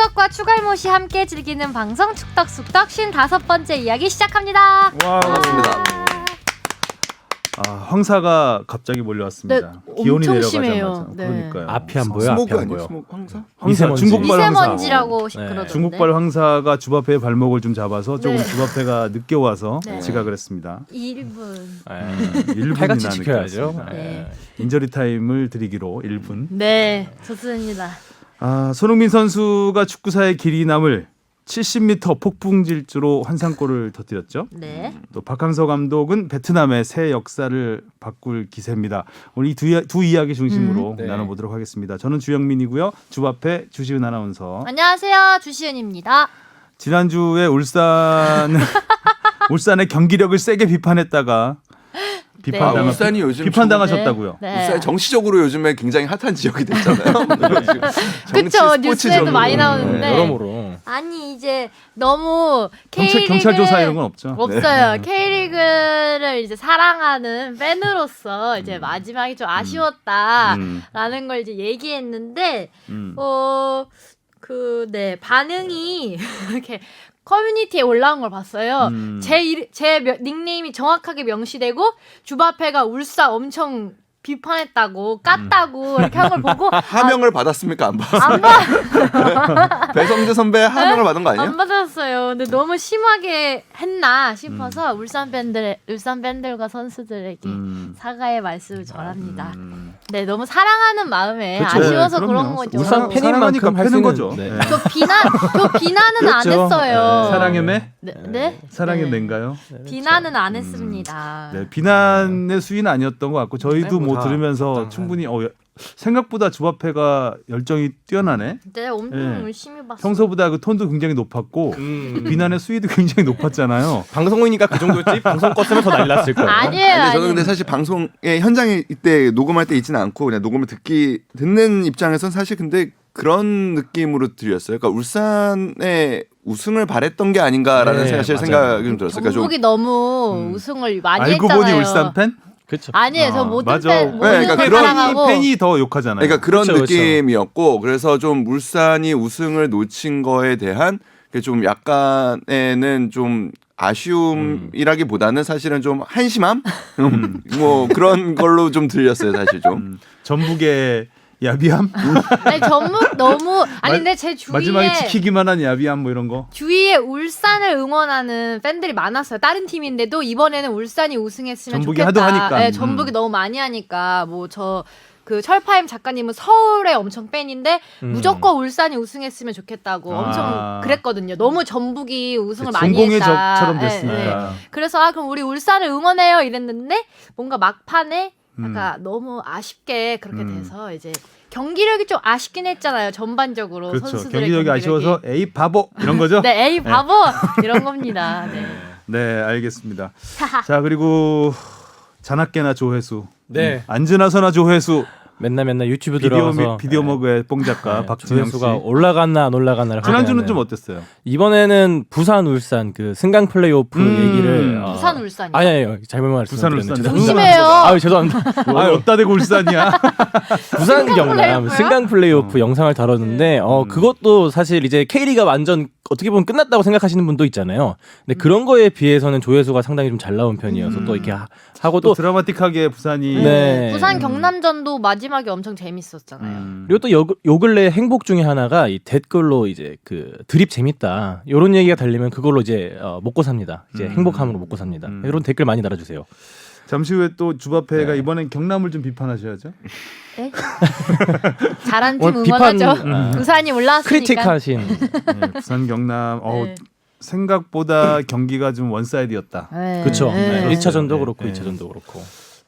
축덕과 추갈못이 함께 즐기는 방송 축덕숙덕 55번째 이야기 시작합니다. 와, 반갑습니다. 황사가 갑자기 몰려왔습니다. 네, 기온이 엄청 내려가자마자. 심해요. 네. 그러니까요. 앞이 안 보여. 스모그 앞이 안 아니에요? 보여. 스모그 황사? 황사, 중국발 황사. 미세먼지라고 네. 그러던데. 중국발 황사가 주바페의 발목을 좀 잡아서 조금 네. 주바페가 늦게 와서 네. 지각을 했습니다. 1분. 1분이나 칼같이 늦게 지켜야죠. 왔습니다. 네. 인저리 타임을 드리기로 1분. 네, 좋습니다. 손흥민 선수가 축구사의 길이 남을 70m 폭풍 질주로 환상골을 터뜨렸죠. 네. 또 박항서 감독은 베트남의 새 역사를 바꿀 기세입니다. 오늘 이 두 이야기 중심으로 네. 나눠보도록 하겠습니다. 저는 주영민이고요. 주바페 주시은 아나운서. 안녕하세요, 주시은입니다. 지난주에 울산의 경기력을 세게 비판했다가 비판당하, 울산이 요즘 비판당하셨다고요. 네. 울산이 정치적으로 요즘에 굉장히 핫한 지역이 됐잖아요. 그쵸, 뉴스에도 많이 네. 나오는데. 여러모로. 아니 이제 너무 K리그 경찰 조사 이런 건 없죠. 없어요. K리그를 이제 사랑하는 팬으로서 이제 마지막이 좀 아쉬웠다라는 걸 이제 얘기했는데 네 반응이 이렇게 커뮤니티에 올라온 걸 봤어요. 제 닉네임이 정확하게 명시되고 주바페가 울산 엄청 비판했다고 깠다고 이렇게 한 걸 보고 하명을 받았습니까? 안 받았어요? 안 받. 배성재 선배 하명을 받은 거 아니에요? 안 받았어요. 근데 너무 심하게 했나 싶어서 울산 팬들과 선수들에게 사과의 말씀을 전합니다. 네, 너무 사랑하는 마음에 그쵸. 아쉬워서 네, 그런 그럼요. 거죠. 울산 팬인 사랑하니까 만큼 할 패는 수 거죠. 있는. 네. 저 비난은 안 그렇죠. 했어요. 사랑의 매? 네? 사랑의 네. 매인가요? 비난은 안 했습니다. 네, 비난의 수위는 아니었던 것 같고 저희도 뭐 다 들으면서 적당한. 충분히 생각보다 주바페가 열정이 뛰어나네. 네, 엄청 네. 열심히 봤어요. 평소보다 그 톤도 굉장히 높았고 비난의 수위도 굉장히 높았잖아요. 방송이니까 그 정도였지. 방송 껐으면 더 난리 났을 거예요. 아니에요. 근데 저는 아니에요. 근데 사실 방송에 현장에 이때 녹음할 때 있지는 않고 그냥 녹음을 듣는 입장에선 사실 근데 그런 느낌으로 들렸어요. 그러니까 울산에 우승을 바랬던 게 아닌가라는 네, 사실 맞아요. 생각이 좀 들었어요. 그러니까 경북이 너무 우승을 많이 알고 했잖아요. 보니 울산 팬? 그렇죠. 아니에요. 저 모든 맞아. 팬 그러니까 모든 그런 사랑하고 팬이 더 욕하잖아요. 그러니까 그런 그쵸, 그쵸. 느낌이었고 그래서 좀 울산이 우승을 놓친 거에 대한 좀 약간에는 좀 아쉬움이라기보다는 사실은 좀 한심함 뭐 그런 걸로 좀 들렸어요 사실 좀. 전북의 야비함? 아니 전북 너무 아니 근데 제 마지막에 주위에 지키기만 한 야비함 뭐 이런 거. 주위에 울산을 응원하는 팬들이 많았어요. 다른 팀인데도 이번에는 울산이 우승했으면 전북이 좋겠다. 하도 하니까. 네, 전북이 너무 많이 하니까 뭐 그 철파임 작가님은 서울의 엄청 팬인데 무조건 울산이 우승했으면 좋겠다고 엄청 그랬거든요. 너무 전북이 우승을 많이 전공의 했다. 적처럼 네, 됐으니까. 네. 그래서 그럼 우리 울산을 응원해요 이랬는데 뭔가 막판에 약간 너무 아쉽게 그렇게 돼서 이제 경기력이 좀 아쉽긴 했잖아요. 전반적으로 그렇죠. 선수들의 경기력이 아쉬워서 에이 바보 이런 거죠? 네, 에이 바보 이런 겁니다. 네. 네, 알겠습니다. 자, 그리고 자나깨나 조회수. 네. 안지나서나 조회수. 맨날 유튜브 들어가서 비디오 머그의 뽕 작가 박진영 씨. 조회수가 올라갔나 안 올라갔나를 지난주는 확인하는. 좀 어땠어요? 이번에는 부산 울산 그 승강 플레이오프 얘기를 부산 울산이. 아니에요. 잘못 부산 말씀드렸네요. 울산. 죄송합니다. 조심해요. 아유 죄송합니다. 어따 대고 울산이야. 부산 경남 플레이오프요? 승강 플레이오프 영상을 다뤘는데 그것도 사실 이제 K리가 완전 어떻게 보면 끝났다고 생각하시는 분도 있잖아요. 근데 그런 거에 비해서는 조회수가 상당히 좀 잘 나온 편이어서 또 이렇게 하고 또 또 드라마틱하게 부산이 네. 부산 경남전도 마지막에 엄청 재밌었잖아요. 그리고 또 요 근래 행복 중에 하나가 이 댓글로 이제 그 드립 재밌다 이런 얘기가 달리면 그걸로 이제 먹고 삽니다. 이제 행복함으로 먹고 삽니다. 이런 댓글 많이 달아주세요. 잠시 후에 또 주바페가 이번엔 경남을 좀 비판하셔야죠. 네? 잘한 팀 오늘 비판, 응원하죠. 부산이 올라왔으니까. 크리틱하신 네, 부산 경남 네. 생각보다 경기가 좀 원사이드였다. 네. 그렇죠. 네. 1차전도 그렇고 네. 2차전도 그렇고.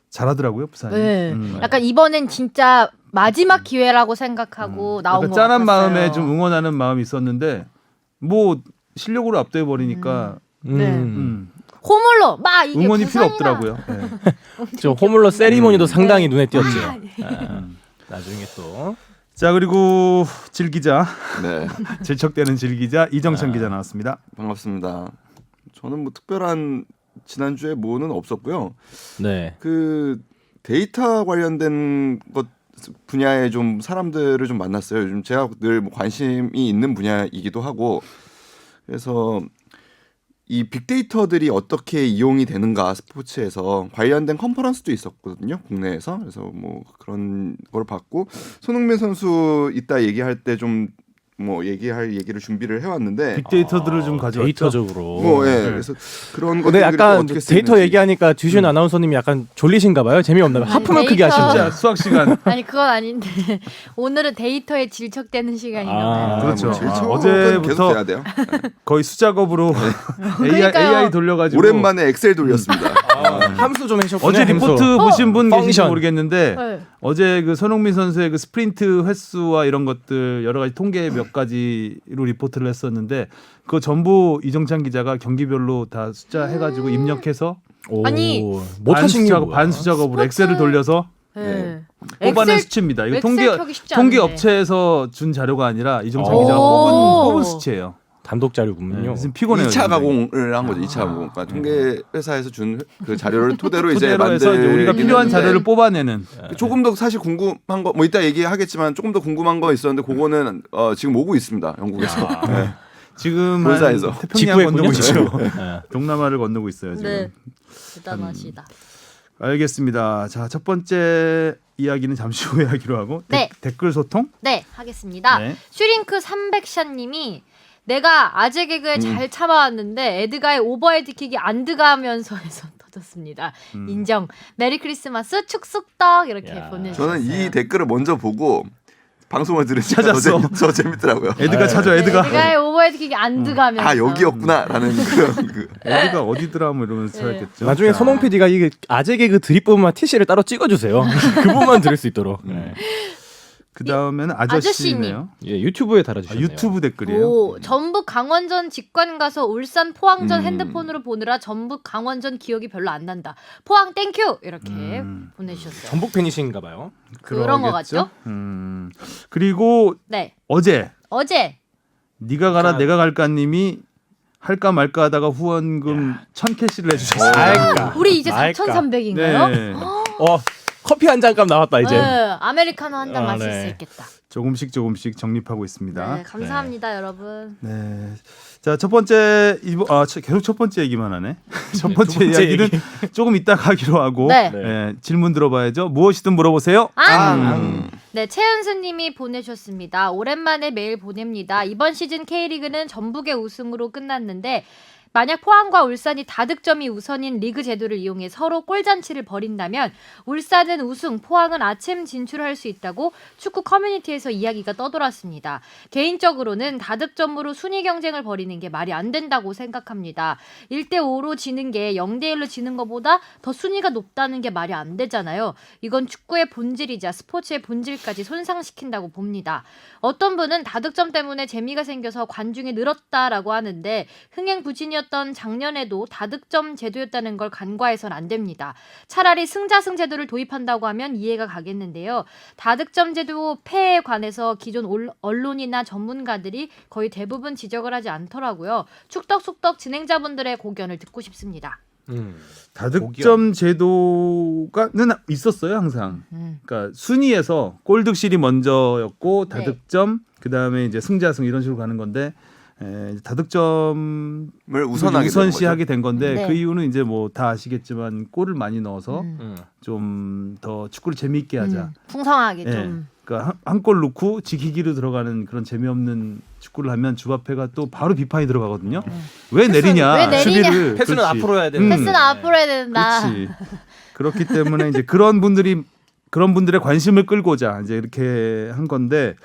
잘하더라고요, 부산이. 네. 약간 이번엔 진짜 마지막 기회라고 생각하고 나온 약간 것 짠한 같았어요. 마음에 좀 응원하는 마음이 있었는데 뭐 실력으로 압도해 버리니까 네. 홈으로 막 이게 응원이 필요 부산이나 없더라고요. 네. 저 호물러 세리머니도 상당히 눈에 띄었죠. 아, 나중에 또 자, 그리고 질 기자, 네 질척대는 질 기자 이정찬 기자 나왔습니다. 반갑습니다. 저는 뭐 특별한 지난주에 뭐는 없었고요. 네. 그 데이터 관련된 것 분야에 좀 사람들을 좀 만났어요. 요즘 제가 늘 뭐 관심이 있는 분야이기도 하고 그래서 이 빅데이터들이 어떻게 이용이 되는가 스포츠에서 관련된 컨퍼런스도 있었거든요 국내에서. 그래서 뭐 그런 걸 봤고 손흥민 선수 이따 얘기할 때 좀 뭐 얘기할 얘기를 준비를 해왔는데 빅데이터들을 좀 가져왔죠. 데이터적으로. 뭐 예. 그래서 그런 근데 것들이 약간 어떻게 데이터 쓰이는지. 얘기하니까 주시은 아나운서님이 약간 졸리신가 봐요. 재미없나 봐요. 하품을 크게 데이터. 하시는 진짜 수학 시간. 아니 그건 아닌데 오늘은 데이터에 질척대는 시간인가 봐요. 아, 그렇죠. 뭐 질척은 어제부터 계속 돼야 돼요. 거의 수작업으로 그러니까요. AI 돌려가지고 오랜만에 엑셀 돌렸습니다. 함수 좀 해주셨군요. 어제 리포트 보신 분 계신지 펑션. 모르겠는데 네. 어제 그 손흥민 선수의 그 스프린트 횟수와 이런 것들 여러 가지 통계 몇 가지로 리포트를 했었는데 그거 전부 이정찬 기자가 경기별로 다 숫자 해가지고 입력해서 오, 아니, 못하신 게 뭐야? 반수 작업으로 스포츠- 엑셀을 돌려서 네. 뽑아낸 엑셀 수치입니다. 이거 엑셀 켜기 쉽지 통계 않은데. 업체에서 준 자료가 아니라 이정찬 오. 기자가 뽑은 수치예요. 단독 자료군요. 무슨 피곤해요. 2차 굉장히. 가공을 한 거죠. 2차 가공. 그러니까 통계 회사에서 준 그 자료를 토대로 이제 토대로 해서 만들 이제 우리가 필요한 자료를 뽑아내는. 조금 더 사실 궁금한 거 뭐 이따 얘기하겠지만 조금 더 궁금한 거 있었는데 그거는 지금 오고 있습니다. 영국에서. 네. 지금 본사에서. 태평양 직구했군요. 건너고 있죠. 네. 동남아를 건너고 있어요 지금. 네. 대단하시다. 알겠습니다. 자, 첫 번째 이야기는 잠시 후에 하기로 하고 네. 댓글 소통. 네, 하겠습니다. 네. 슈링크 300샷님이 내가 아재 개그에 잘 참아왔는데 에드가의 오버헤드킥이 안 들어가면서에서 터졌습니다. 인정. 메리 크리스마스 축숙떡 이렇게 야. 보내주셨어요. 저는 이 댓글을 먼저 보고 방송을 들으니까 찾았어. 더 재밌더라고요. 에드가 찾아 에드가. 에드가의 오버헤드킥이 안 들어가면서. 아 여기였구나라는 그런 그 에드가 어디더라 뭐 이러면서 네. 찾았겠죠. 나중에 자, 선홍 PD가 이게 아재 개그 드립 부분만 TC를 따로 찍어주세요. 그 부분만 들을 수 있도록. 네. 그다음에는 아저씨네요. 예, 유튜브에 아, 달아주셨네요. 유튜브 댓글이에요. 오, 전북 강원전 직관 가서 울산 포항전 음. 핸드폰으로 보느라 전북 강원전 기억이 별로 안 난다. 포항 땡큐 이렇게 보내주셨어요. 전북 팬이신가 봐요. 그런 거 그러겠죠? 같죠? 그리고 네, 어제 어제 네가 가라 내가 갈까님이 할까 말까 하다가 후원금 1,000캐시를 해주셨어요. 알까. 우리 이제 말까. 4,300인가요? 네. 커피 한 잔값 나왔다 이제. 네, 아메리카노 한 잔 아, 마실 네. 수 있겠다. 조금씩 정립하고 있습니다. 네, 감사합니다, 여러분. 네. 자, 첫 번째 계속 첫 번째 얘기만 하네. 첫 번째 두 번째 이야기는 얘기. 조금 이따 가기로 하고 네. 네. 질문 들어봐야죠. 무엇이든 물어보세요. 네, 최은수님이 보내셨습니다. 오랜만에 메일 보냅니다. 이번 시즌 K리그는 전북의 우승으로 끝났는데 만약 포항과 울산이 다득점이 우선인 리그 제도를 이용해 서로 골잔치를 벌인다면 울산은 우승, 포항은 아침 진출할 수 있다고 축구 커뮤니티에서 이야기가 떠돌았습니다. 개인적으로는 다득점으로 순위 경쟁을 벌이는 게 말이 안 된다고 생각합니다. 1대5로 지는 게 0대1로 지는 것보다 더 순위가 높다는 게 말이 안 되잖아요. 이건 축구의 본질이자 스포츠의 본질까지 손상시킨다고 봅니다. 어떤 분은 다득점 때문에 재미가 생겨서 관중이 늘었다라고 하는데 흥행부진이었던 작년에도 다득점 제도였다는 걸 간과해선 안 됩니다. 차라리 승자승 제도를 도입한다고 하면 이해가 가겠는데요. 다득점 제도 폐해에 관해서 기존 언론이나 전문가들이 거의 대부분 지적을 하지 않더라고요. 축덕숙덕 진행자분들의 고견을 듣고 싶습니다. 다득점 제도가는 있었어요 항상. 그러니까 순위에서 골득실이 먼저였고 다득점 그다음에 이제 승자승 이런 식으로 가는 건데 다득점을 우선시하게 된 건데 네. 그 이유는 이제 뭐 다 아시겠지만 골을 많이 넣어서 음. 좀 더 축구를 재미있게 하자. 풍성하게 예. 좀. 그러니까 한 골 넣고 지키기로 들어가는 그런 재미없는 축구를 하면 주바페가 또 바로 비판이 들어가거든요. 왜 내리냐? 왜 내리냐? 수비를 패스는 그렇지. 앞으로 해야 되는. 패스는 앞으로 해야 된다. 그렇지. 그렇기 때문에 이제 그런 분들의 관심을 끌고자 이제 이렇게 한 건데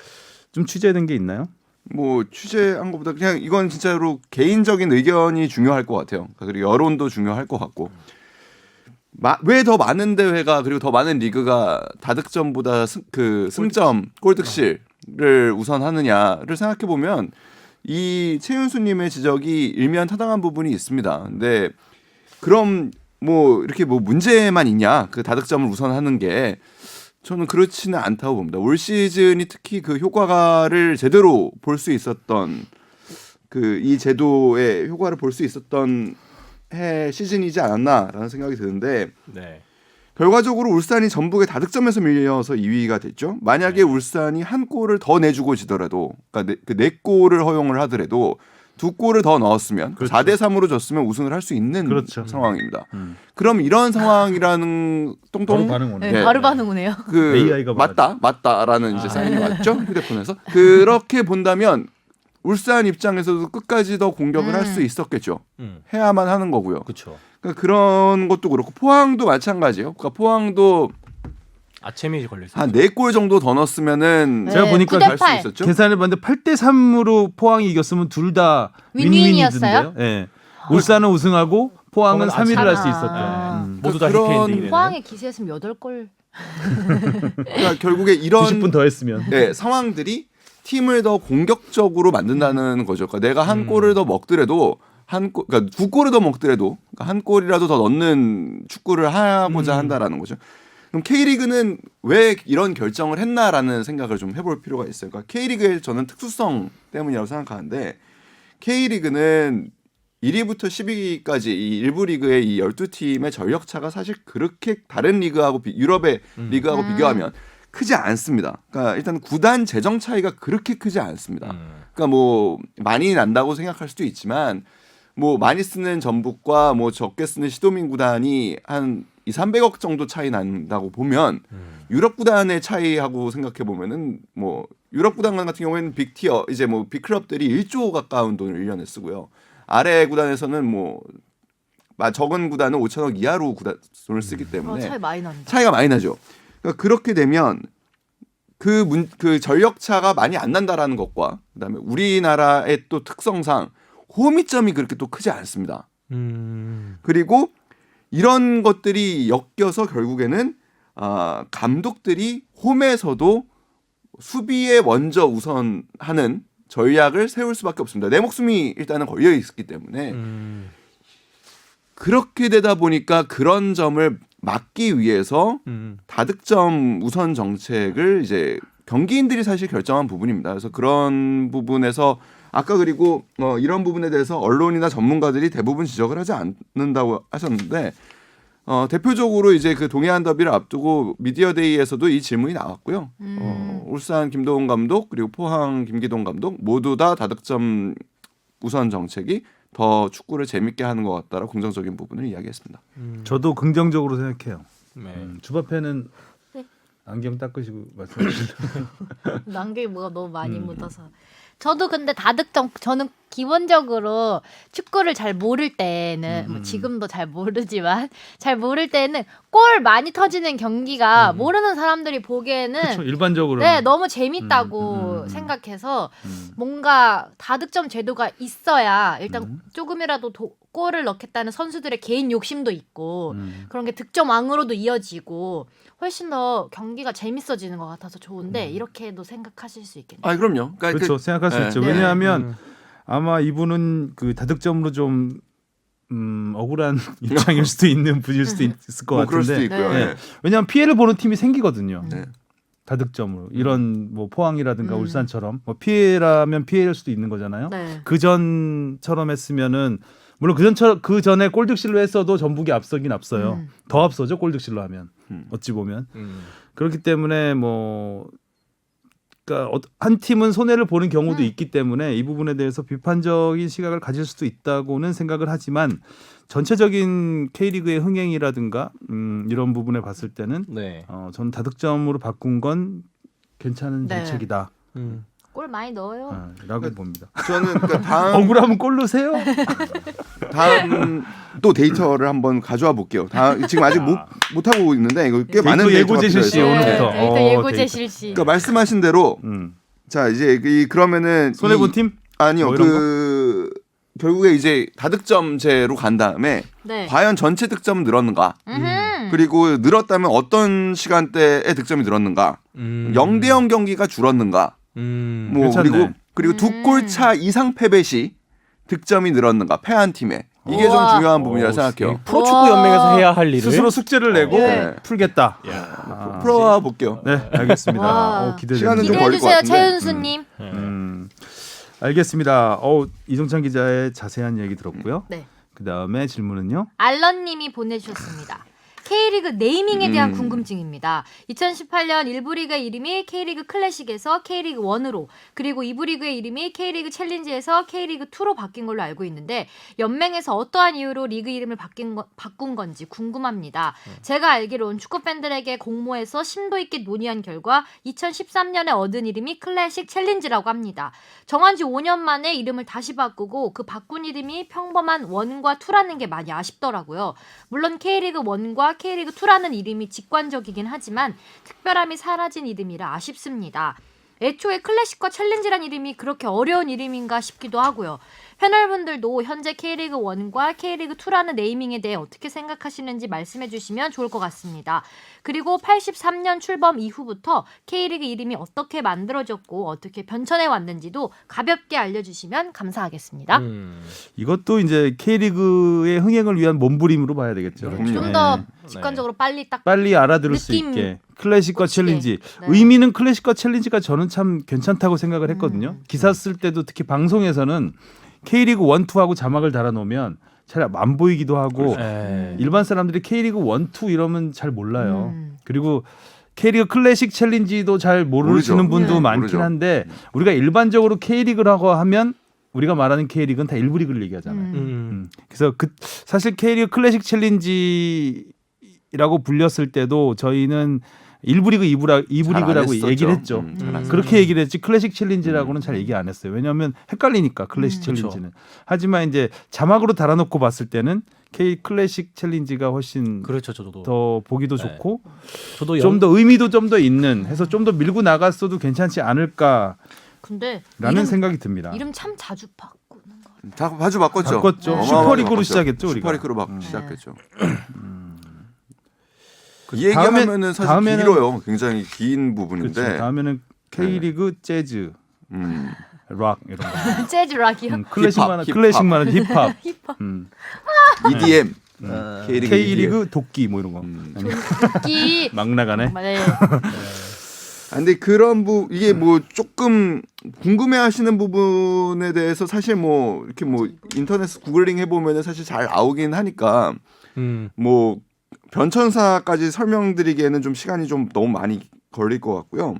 좀 취재된 게 있나요? 뭐 취재한 것보다 그냥 이건 진짜로 개인적인 의견이 중요할 것 같아요. 그리고 여론도 중요할 것 같고 왜 더 많은 대회가 그리고 더 많은 리그가 다득점보다 승점 골득실을 우선하느냐를 생각해 보면 이 최윤수님의 지적이 일면타당한 부분이 있습니다. 근데 그럼 뭐 이렇게 뭐 문제만 있냐 그 다득점을 우선하는 게 저는 그렇지는 않다고 봅니다. 올 시즌이 특히 그 효과를 제대로 볼 수 있었던 이 제도의 효과를 볼 수 있었던 해 시즌이지 않았나라는 생각이 드는데 네. 결과적으로 울산이 전북의 다득점에서 밀려서 2위가 됐죠. 만약에 울산이 한 골을 더 내주고 지더라도, 그러니까 네 골을 허용을 하더라도 2골을 더 넣었으면 그렇죠. 4대 3으로 졌으면 우승을 할 수 있는 그렇죠. 상황입니다. 그럼 이런 상황이라는 바로 똥똥 반응 오네. 네, 네. 바로 반응 오네요. 그 AI가 맞다라는 이제 사인이 왔죠, 휴대폰에서. 그렇게 본다면 울산 입장에서도 끝까지 더 공격을 할 수 있었겠죠. 해야만 하는 거고요. 그렇죠. 그러니까 그런 것도 그렇고 포항도 마찬가지예요. 그러니까 포항도 아체미 걸려 있어요. 한 4골 정도 더 넣었으면 제가 보니까 갈 수 9대8. 있었죠. 계산을 봤는데 8대 3으로 포항이 이겼으면 둘 다 윈윈이었어요? 윈윈이던데요. 예. 울산은 우승하고 포항은 포항은 3위를 할 수 아. 있었죠. 모두 다 그런 해피엔딩이네. 포항에 기세였으면 8골. 그러니까 결국에 이런 90분 더 했으면. 네, 상황들이 팀을 더 공격적으로 만든다는 거죠. 그러니까 내가 한 골을 더 먹더라도 그러니까 2골을 더 먹더라도 그러니까 한 골이라도 더 넣는 축구를 하고자 한다라는 거죠. 그럼 K리그는 왜 이런 결정을 했나라는 생각을 좀 해볼 필요가 있어요. 그러니까 K리그의 저는 특수성 때문이라고 생각하는데 K리그는 1위부터 10위까지 이 일부 리그의 이 12팀의 전력 차가 사실 그렇게 다른 리그하고 유럽의 리그하고 비교하면 크지 않습니다. 그러니까 일단 구단 재정 차이가 그렇게 크지 않습니다. 그러니까 뭐 많이 난다고 생각할 수도 있지만 뭐 많이 쓰는 전북과 뭐 적게 쓰는 시도민 구단이 한 200~300억 정도 차이 난다고 보면 유럽 구단의 차이하고 생각해 보면은 뭐 유럽 구단 같은 경우에는 빅티어 이제 뭐 빅클럽들이 1조 가까운 돈을 1년에 쓰고요. 아래 구단에서는 뭐 적은 구단은 5천억 이하로 돈을 쓰기 때문에 차이 많이 난다. 차이가 많이 나죠. 그러니까 그렇게 되면 그 전력 차가 많이 안 난다라는 것과 그다음에 우리나라의 또 특성상 호미점이 그렇게 또 크지 않습니다. 그리고 이런 것들이 엮여서 결국에는 감독들이 홈에서도 수비에 먼저 우선하는 전략을 세울 수밖에 없습니다. 내 목숨이 일단은 걸려 있기 때문에 그렇게 되다 보니까 그런 점을 막기 위해서 다득점 우선 정책을 이제 경기인들이 사실 결정한 부분입니다. 그래서 그런 부분에서 아까 그리고 이런 부분에 대해서 언론이나 전문가들이 대부분 지적을 하지 않는다고 하셨는데 대표적으로 이제 그 동해안 더비를 앞두고 미디어데이에서도 이 질문이 나왔고요. 울산 김도훈 감독 그리고 포항 김기동 감독 모두 다 다득점 우선 정책이 더 축구를 재밌게 하는 것 같다라고 긍정적인 부분을 이야기했습니다. 저도 긍정적으로 생각해요. 네. 주바페는 네. 안경 닦으시고 말씀하시죠. 안경이 뭐가 너무 많이 묻어서. 저도 근데 다득점 저는 기본적으로 축구를 잘 모를 때는 뭐 지금도 잘 모르지만 잘 모를 때는 골 많이 터지는 경기가 모르는 사람들이 보기에는 그렇죠. 일반적으로. 네 너무 재밌다고 생각해서 뭔가 다득점 제도가 있어야 일단 조금이라도 골을 넣겠다는 선수들의 개인 욕심도 있고 그런 게 득점왕으로도 이어지고 훨씬 더 경기가 재밌어지는 것 같아서 좋은데 이렇게도 생각하실 수 있겠네요. 아 그럼요. 그러니까 그렇죠. 생각할 수 네. 있죠. 네. 왜냐하면 아마 이분은 그 다득점으로 좀 억울한 입장일 수도 있는 분일 수도 있을 것 뭐 그럴 수도 같은데. 있고요. 네. 네. 왜냐하면 피해를 보는 팀이 생기거든요. 네. 다득점으로 이런 뭐 포항이라든가 울산처럼 뭐 피해라면 피해일 수도 있는 거잖아요. 네. 그 전처럼 했으면은 물론 그 전에 골득실로 했어도 전북이 앞서긴 앞서요. 더 앞서죠 골득실로 하면 어찌 보면 그렇기 때문에 뭐 그러니까 한 팀은 손해를 보는 경우도 있기 때문에 이 부분에 대해서 비판적인 시각을 가질 수도 있다고는 생각을 하지만 전체적인 K리그의 흥행이라든가 이런 부분에 봤을 때는 네. 저는 다득점으로 바꾼 건 괜찮은 네. 정책이다. 골 많이 넣어요. 라고 봅니다. 저는 그러니까 다음 억울하면 골 넣으세요. 또 데이터를 한번 가져와 볼게요. 지금 아직 못 하고 있는데 이거 꽤 많은 데이터 예고 데이터가 제실 시 필요해서. 오늘부터. 데이터 예고제 데이터. 실시. 그러니까 말씀하신 대로 자 이제 그러면은 손해 본 팀? 아니요 뭐 이런 그 결국에 이제 다득점제로 간 다음에 네. 과연 전체 득점은 늘었는가? 음흠. 그리고 늘었다면 어떤 시간대에 득점이 늘었는가? 0대0 경기가 줄었는가? 뭐 괜찮네. 그리고 두 골 차 이상 패배 시 득점이 늘었는가? 패한 팀에 이게 좀 우와. 중요한 부분이라 생각해요. 프로축구 연맹에서 해야 할 일을 스스로 숙제를 내고 네. 풀겠다. 풀어와 볼게요. 네, 알겠습니다. 와. 시간은 기대됩니다. 좀 기대해 걸릴 것 주세요, 같은데. 최윤수님. 알겠습니다. 이종찬 기자의 자세한 얘기 들었고요. 네. 그 다음에 질문은요. 알런님이 보내주셨습니다. K리그 네이밍에 대한 궁금증입니다. 2018년 1부 리그의 이름이 K리그 클래식에서 K리그 1으로 그리고 2부 리그의 이름이 K리그 챌린지에서 K리그 2로 바뀐 걸로 알고 있는데 연맹에서 어떠한 이유로 리그 이름을 바꾼 건지 궁금합니다. 제가 알기론 축구 팬들에게 공모해서 심도 있게 논의한 결과 2013년에 얻은 이름이 클래식 챌린지라고 합니다. 정한 지 5년 만에 이름을 다시 바꾸고 그 바꾼 이름이 평범한 1과 2라는 게 많이 아쉽더라고요. 물론 K리그 1과 K리그 2라는 이름이 직관적이긴 하지만 특별함이 사라진 이름이라 아쉽습니다. 애초에 클래식과 챌린지란 이름이 그렇게 어려운 이름인가 싶기도 하고요. 패널분들도 현재 K리그 1과 K리그 2라는 네이밍에 대해 어떻게 생각하시는지 말씀해 주시면 좋을 것 같습니다. 그리고 83년 출범 이후부터 K리그 이름이 어떻게 만들어졌고 어떻게 변천해 왔는지도 가볍게 알려주시면 감사하겠습니다. 이것도 이제 K리그의 흥행을 위한 몸부림으로 봐야 되겠죠. 좀 더 직관적으로 빨리 딱 빨리 알아들을 수 느낌 있게 클래식과 꽂히게. 챌린지 네. 의미는 클래식과 챌린지가 저는 참 괜찮다고 생각을 했거든요. 기사 쓸 때도 특히 방송에서는 K리그 1, 2하고 자막을 달아놓으면 잘 안 보이기도 하고 네. 일반 사람들이 K리그 1, 2 이러면 잘 몰라요. 그리고 K리그 클래식 챌린지도 잘 모르시는 모르죠. 분도 네. 많긴 모르죠. 한데 우리가 일반적으로 K리그라고 하면 우리가 말하는 K리그는 다 1부 리그를 얘기하잖아요. 그래서 사실 K리그 클래식 챌린지라고 불렸을 때도 저희는 1부 리그, 2부 잘 안 리그라고 했었죠. 얘기를 했죠. 잘 안 했었죠. 그렇게 얘기를 했지 클래식 챌린지라고는 잘 얘기 안 했어요. 왜냐하면 헷갈리니까 클래식 챌린지는. 하지만 이제 자막으로 달아놓고 봤을 때는 K 클래식 챌린지가 훨씬 그렇죠, 저도. 더 보기도 네. 좋고 저도 좀 더 의미도 좀 더 있는 해서 좀 더 밀고 나갔어도 괜찮지 않을까라는 근데 생각이 듭니다. 이름 참 자주 바꾸는 거. 다 자주 바꿨죠. 바꿨죠. 네. 슈퍼리그로 바꿨죠. 시작했죠, 우리가. 슈퍼리그로 네. 시작했죠. 이 얘기하면은 사실 다음에는- 길어요. 굉장히 긴 부분인데. 그렇죠. 다음에는 K리그 재즈, 음. 락 이런 거. 재즈 락이요? 클래식만 힙합. 클래식만 힙합. 힙합. EDM. K리그, EDM. 도끼 뭐 이런 거. 끼. 막 나가네. 네. 근데 그런 이게 뭐 조금 궁금해하시는 부분에 대해서 사실 뭐 이렇게 뭐 인터넷 구글링 해보면은 사실 잘 나오긴 하니까 뭐 변천사까지 설명드리기에는 좀 시간이 좀 너무 많이 걸릴 것 같고요.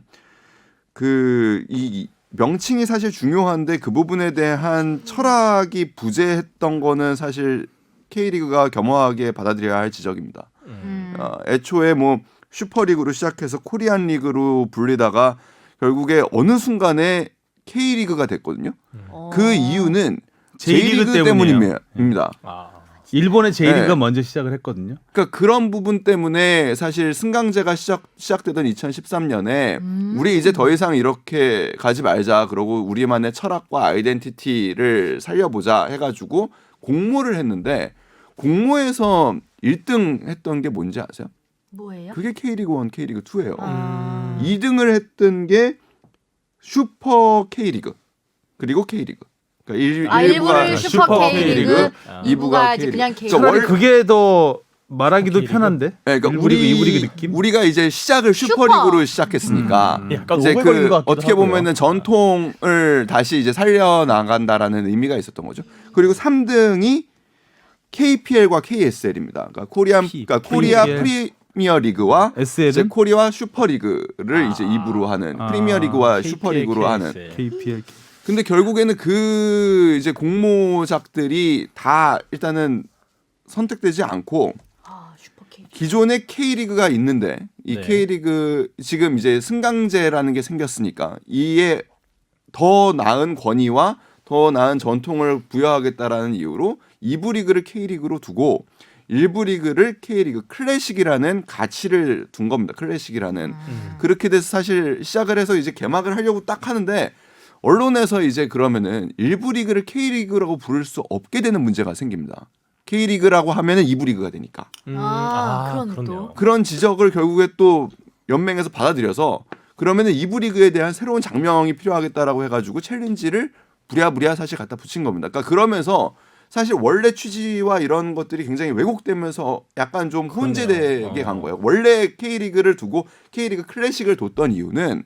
이 명칭이 사실 중요한데 그 부분에 대한 철학이 부재했던 거는 사실 K리그가 겸허하게 받아들여야 할 지적입니다. 애초에 뭐 슈퍼리그로 시작해서 코리안 리그로 불리다가 결국에 어느 순간에 K리그가 됐거든요. 그 이유는 J리그 J리그 때문입니다. 일본의 J리그가 네. 먼저 시작을 했거든요. 그러니까 그런 부분 때문에 사실 승강제가 시작되던 2013년에 우리 이제 더 이상 이렇게 가지 말자. 그러고 우리만의 철학과 아이덴티티를 살려보자 해가지고 공모를 했는데 공모에서 1등 했던 게 뭔지 아세요? 뭐예요? 그게 K리그 1, K리그 2예요. 아. 2등을 했던 게 슈퍼 K리그 그리고 K리그. 그러니까 1부를 슈퍼 K리그, 2부가 이제 K리그. 그냥 K리그. 그러니까 차라리 그게 더 말하기도 K리그? 편한데. 네, 그러니까 1부 리그, 2부 리그 느낌. 우리가 이제 시작을 슈퍼리그로 시작했으니까 약간 이제 오글거리는 것 같기도 어떻게 하고요. 보면은 전통을 다시 이제 살려 나간다라는 의미가 있었던 거죠. 그리고 3등이 KPL과 KSL입니다. 그러니까 코리아 KPL. 프리미어 리그와 SL은 이제 코리아 슈퍼리그를 이제 2부로 하는 프리미어 리그와 슈퍼리그로 하는. KPL. 근데 결국에는 그 이제 공모작들이 다 일단은 선택되지 않고 슈퍼 K리그. 기존의 K리그가 있는데 이 네. K리그 지금 이제 승강제라는 게 생겼으니까 이에 더 나은 권위와 더 나은 전통을 부여하겠다라는 이유로 2부 리그를 K리그로 두고 1부 리그를 K리그 클래식이라는 가치를 둔 겁니다. 클래식이라는. 그렇게 돼서 사실 시작을 해서 이제 개막을 하려고 딱 하는데 언론에서 이제 그러면은 1부 리그를 K리그라고 부를 수 없게 되는 문제가 생깁니다. K리그라고 하면은 2부 리그가 되니까. 그런 그렇네요. 또. 그런 지적을 결국에 또 연맹에서 받아들여서 그러면은 2부 리그에 대한 새로운 장명이 필요하겠다라고 해가지고 챌린지를 부랴부랴 사실 갖다 붙인 겁니다. 그러니까 그러면서 사실 원래 취지와 이런 것들이 굉장히 왜곡되면서 약간 좀 혼재되게 간 거예요. 원래 K리그를 두고 K리그 클래식을 뒀던 이유는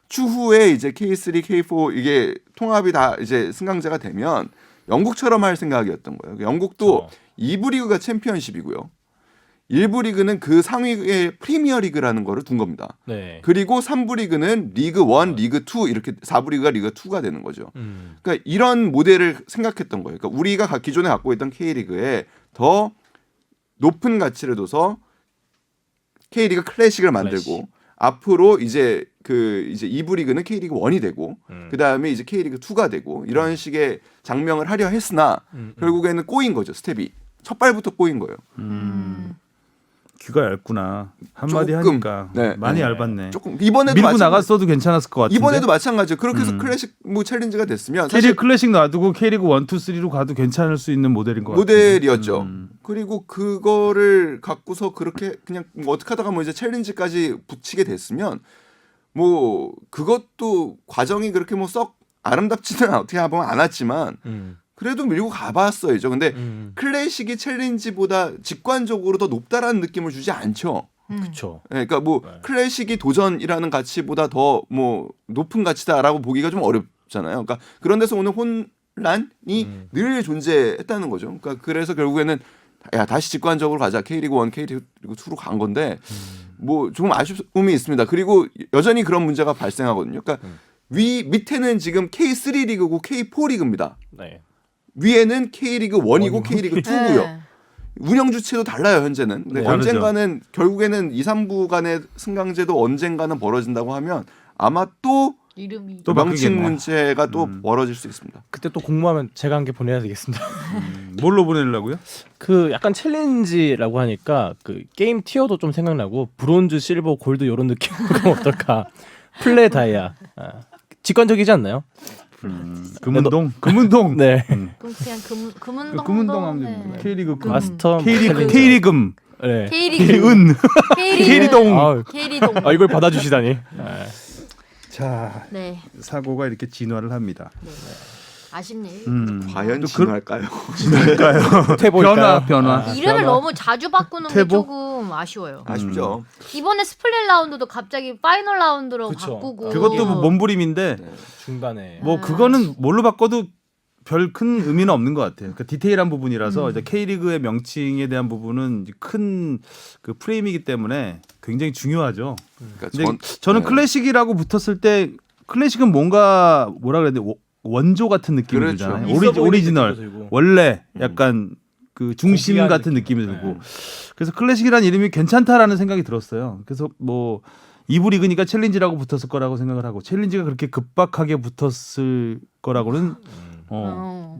추후에 이제 K3, K4 이게 통합이 다 이제 승강제가 되면 영국처럼 할 생각이었던 거예요. 영국도 2부 리그가 챔피언십이고요. 1부 리그는 그 상위의 프리미어 리그라는 거를 둔 겁니다. 네. 그리고 3부 리그는 리그 1, 리그 2 이렇게 4부 리그가 리그 2가 되는 거죠. 그러니까 이런 모델을 생각했던 거예요. 그러니까 우리가 기존에 갖고 있던 K리그에 더 높은 가치를 둬서 K리그 클래식을 만들고 클래식. 앞으로 이제 2부 리그는 K리그 1이 되고 그다음에 이제 K리그 2가 되고 이런 식의 장명을 하려 했으나 결국에는 꼬인 거죠. 스텝이. 첫 발부터 꼬인 거예요. 귀가 얇구나. 한마디 조금, 하니까 네, 많이 네. 얇았네. 조금 이번에도 밀고 마찬가지. 나갔어도 괜찮았을 것 같은데. 이번에도 마찬가지죠. 그렇게 해서 클래식 뭐 챌린지가 됐으면 사실 K리그 클래식 놔두고 K리그 1, 2, 3로 가도 괜찮을 수 있는 모델인 것 같아요. 모델이었죠. 그리고 그거를 갖고서 그렇게 그냥 뭐 어떻게 하다가 뭐 이제 챌린지까지 붙이게 됐으면 뭐 그것도 과정이 그렇게 뭐 썩 아름답지는 어떻게 보면 않았지만 그래도 밀고 가봤어야죠. 근데 클래식이 챌린지보다 직관적으로 더 높다라는 느낌을 주지 않죠. 그렇죠. 네, 그러니까 뭐 클래식이 도전이라는 가치보다 더 뭐 높은 가치다라고 보기가 좀 어렵잖아요. 그러니까 그런 데서 오는 혼란이 늘 존재했다는 거죠. 그러니까 그래서 결국에는 야 다시 직관적으로 가자. K리그 1, K리그 2로 간 건데 뭐 조금 아쉬움이 있습니다. 그리고 여전히 그런 문제가 발생하거든요. 그러니까 밑에는 지금 K3 리그고 K4 리그입니다. 네. 위에는 K리그 1이고 K리그 2고요. 네. 운영 주체도 달라요 현재는. 근데 네, 언젠가는 결국에는 2, 3부 간의 승강제도 언젠가는 벌어진다고 하면 아마 또 이름이 또 명칭 바뀌겠네. 문제가 또 벌어질 수 있습니다. 그때 또 공모하면 제가 한 개 보내야 되겠습니다. 뭘로 보내려고요? 그 약간 챌린지라고 하니까 그 게임 티어도 좀 생각나고 브론즈, 실버, 골드 이런 느낌으로 어떨까? 플레 다이아. 직관적이지 않나요? 금운동. 네. 그럼 그냥 금운동 금운동 하면 됩니다. K리그 금. 마스터 K리금. 네. K리그 은. K리동 아, K리동 이걸 받아주시다니. 자, 네. 사고가 이렇게 진화를 합니다. 아쉽네요. 과연 또 진화할까요? 퇴보일까요? 변화. 이름을 변화. 너무 자주 바꾸는 게 퇴보? 조금 아쉬워요. 아쉽죠. 이번에 스플릿 라운드도 갑자기 파이널 라운드로 그쵸. 바꾸고 그것도 뭐 몸부림인데 중간에. 뭐 그거는 뭘로 바꿔도 별 큰 의미는 없는 것 같아요. 그러니까 디테일한 부분이라서 이제 K리그의 명칭에 대한 부분은 큰 그 프레임이기 때문에 굉장히 중요하죠. 그러니까 근데 저는 클래식이라고 붙었을 때 클래식은 뭐라 그래야 돼? 원조 같은 느낌이 그렇죠. 들잖아요. 있어 보이는 오리지널 느낌도 들고. 원래 약간 그 중심 고귀한 같은 느낌. 느낌이 들고 그래서 클래식이라는 이름이 괜찮다라는 생각이 들었어요. 그래서 뭐 2부 리그니까 챌린지라고 붙었을 거라고 생각을 하고 챌린지가 그렇게 급박하게 붙었을 거라고는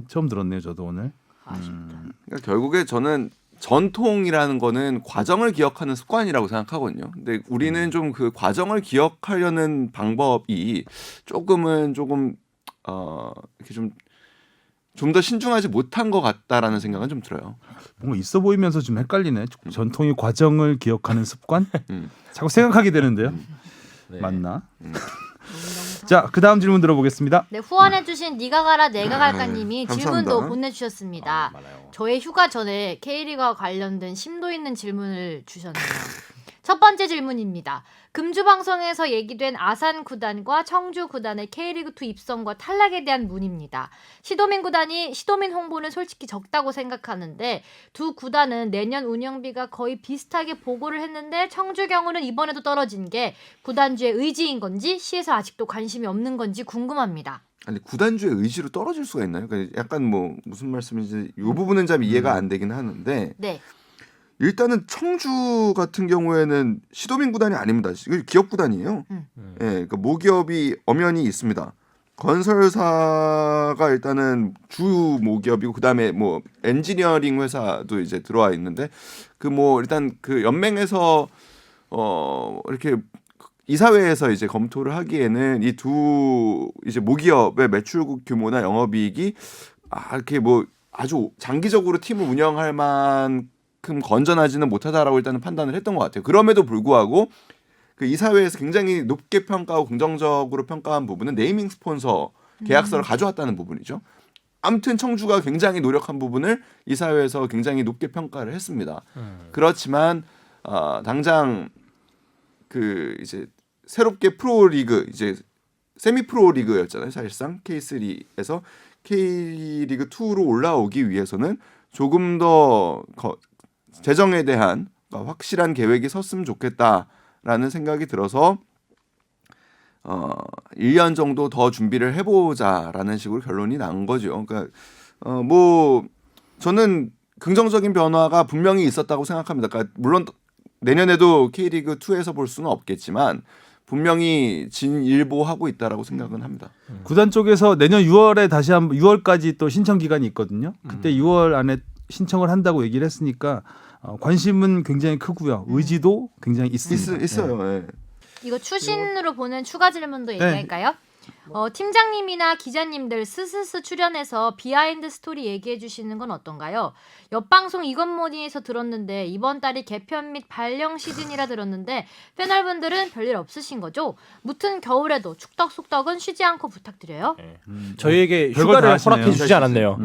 처음 들었네요. 저도 오늘. 그러니까 결국에 저는 전통이라는 거는 과정을 기억하는 습관이라고 생각하거든요. 근데 우리는 좀 그 과정을 기억하려는 방법이 조금 이렇게 좀 더 신중하지 못한 것 같다라는 생각은 좀 들어요. 뭔가 있어 보이면서 좀 헷갈리네. 전통의 과정을 기억하는 습관? 음. 자꾸 생각하게 되는데요. 네. 맞나? 자, 그 다음 질문 들어보겠습니다. 네, 후원해주신 니가 가라 내가 갈까님이 감사합니다. 질문도 보내주셨습니다. 많아요. 저의 휴가 전에 K리그와 관련된 심도 있는 질문을 주셨네요. 첫 번째 질문입니다. 금주 방송에서 얘기된 아산 구단과 청주 구단의 K리그2 입성과 탈락에 대한 문의입니다. 시도민 구단이 시도민 홍보는 솔직히 적다고 생각하는데 두 구단은 내년 운영비가 거의 비슷하게 보고를 했는데 청주 경우는 이번에도 떨어진 게 구단주의 의지인 건지 시에서 아직도 관심이 없는 건지 궁금합니다. 아니 구단주의 의지로 떨어질 수가 있나요? 그러니까 약간 뭐 무슨 말씀인지 이 부분은 잘 이해가 안 되긴 하는데 네. 일단은 청주 같은 경우에는 시도민 구단이 아닙니다. 기업 구단이에요. 예, 그러니까 모기업이 엄연히 있습니다. 건설사가 일단은 주 모기업이고 그다음에 뭐 엔지니어링 회사도 이제 들어와 있는데 그 뭐 일단 그 연맹에서 이렇게 이사회에서 이제 검토를 하기에는 이 두 이제 모기업의 매출국 규모나 영업이익이 이렇게 뭐 아주 장기적으로 팀을 운영할 만큼 건전하지는 못하다라고 일단은 판단을 했던 것 같아요. 그럼에도 불구하고 그 이사회에서 굉장히 높게 평가하고 긍정적으로 평가한 부분은 네이밍 스폰서 계약서를 가져왔다는 부분이죠. 아무튼 청주가 굉장히 노력한 부분을 이사회에서 굉장히 높게 평가를 했습니다. 그렇지만 당장 그 이제 새롭게 프로리그 이제 세미 프로리그였잖아요. 사실상 K3에서 K리그 2로 올라오기 위해서는 조금 더 재정에 대한 그러니까 확실한 계획이 섰으면 좋겠다라는 생각이 들어서 1년 정도 더 준비를 해보자라는 식으로 결론이 난 거죠. 그러니까 뭐 저는 긍정적인 변화가 분명히 있었다고 생각합니다. 그러니까 물론 내년에도 K리그 2에서 볼 수는 없겠지만 분명히 진일보하고 있다라고 생각은 합니다. 구단 쪽에서 내년 6월에 다시 한번 6월까지 또 신청 기간이 있거든요. 그때 6월 안에 신청을 한다고 얘기를 했으니까 관심은 굉장히 크고요. 의지도 굉장히 있습니다. 있어요. 예. 이거 추신으로 보는 추가 질문도 얘기할까요? 팀장님이나 기자님들 스스스 출연해서 비하인드 스토리 얘기해 주시는 건 어떤가요? 옆방송 이건모니에서 들었는데 이번 달이 개편 및 발령 시즌이라 들었는데 패널분들은 별일 없으신 거죠? 무튼 겨울에도 축덕숙덕은 쉬지 않고 부탁드려요. 저희에게 별걸 다 휴가를 하시네요. 허락해 주지 않았네요.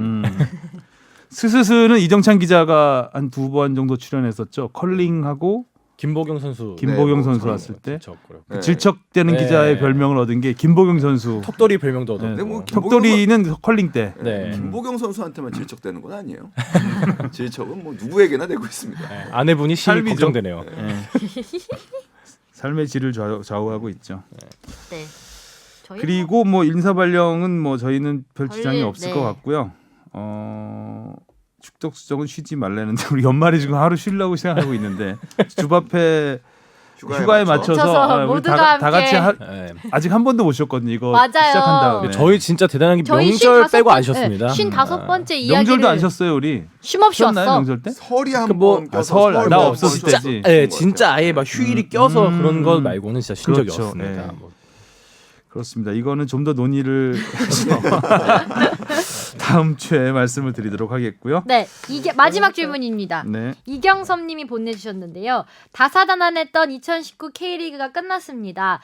스스스는 이정찬 기자가 한 2번 정도 출연했었죠. 컬링하고 김보경 선수 김보경 네, 선수 뭐 왔을 때 그렇고요. 네. 질척대는 네. 기자의 별명을 얻은 게 김보경 선수. 턱돌이 별명도 얻었고. 네, 뭐 턱돌이는 컬링 때. 네. 김보경 선수한테만 질척되는 건 아니에요. 질척은 뭐 누구에게나 되고 있습니다. 네. 아내분이 심히 삶이죠. 걱정되네요. 삶의 질을 좌우하고 있죠. 네. 저희 그리고 뭐 인사 발령은 뭐 저희는 별 지장이 별일, 없을 네. 것 같고요. 축덕수덕은 쉬지 말라는데 우리 연말에 지금 하루 쉬려고 생각하고 있는데 주바페 휴가에 맞춰서 우리 모두가 다 같이 함께. 네. 아직 한 번도 못 쉬었거든요. 이거 맞아요. 시작한 다음에. 저희 진짜 대단한 게 저희 명절 55 빼고 안 번- 쉬었습니다. 네, 55번째 이야기를 명절도 안 쉬었어요 우리. 쉼없이 쉬었나요 왔어. 명절 때? 설이 뭐, 한번 껴서 설, 나 뭐 없었을 쉬었던 때지. 것 네, 같아요. 진짜 아예 막 휴일이 껴서 그런 것 말고는 진짜 쉰 적이 그렇죠. 없습니다. 네. 뭐. 그렇습니다. 이거는 좀 더 논의를 해서 다음 주에 말씀을 드리도록 하겠고요. 네, 이게 마지막 질문입니다. 네. 이경섭님이 보내주셨는데요. 다사다난했던 2019 K리그가 끝났습니다.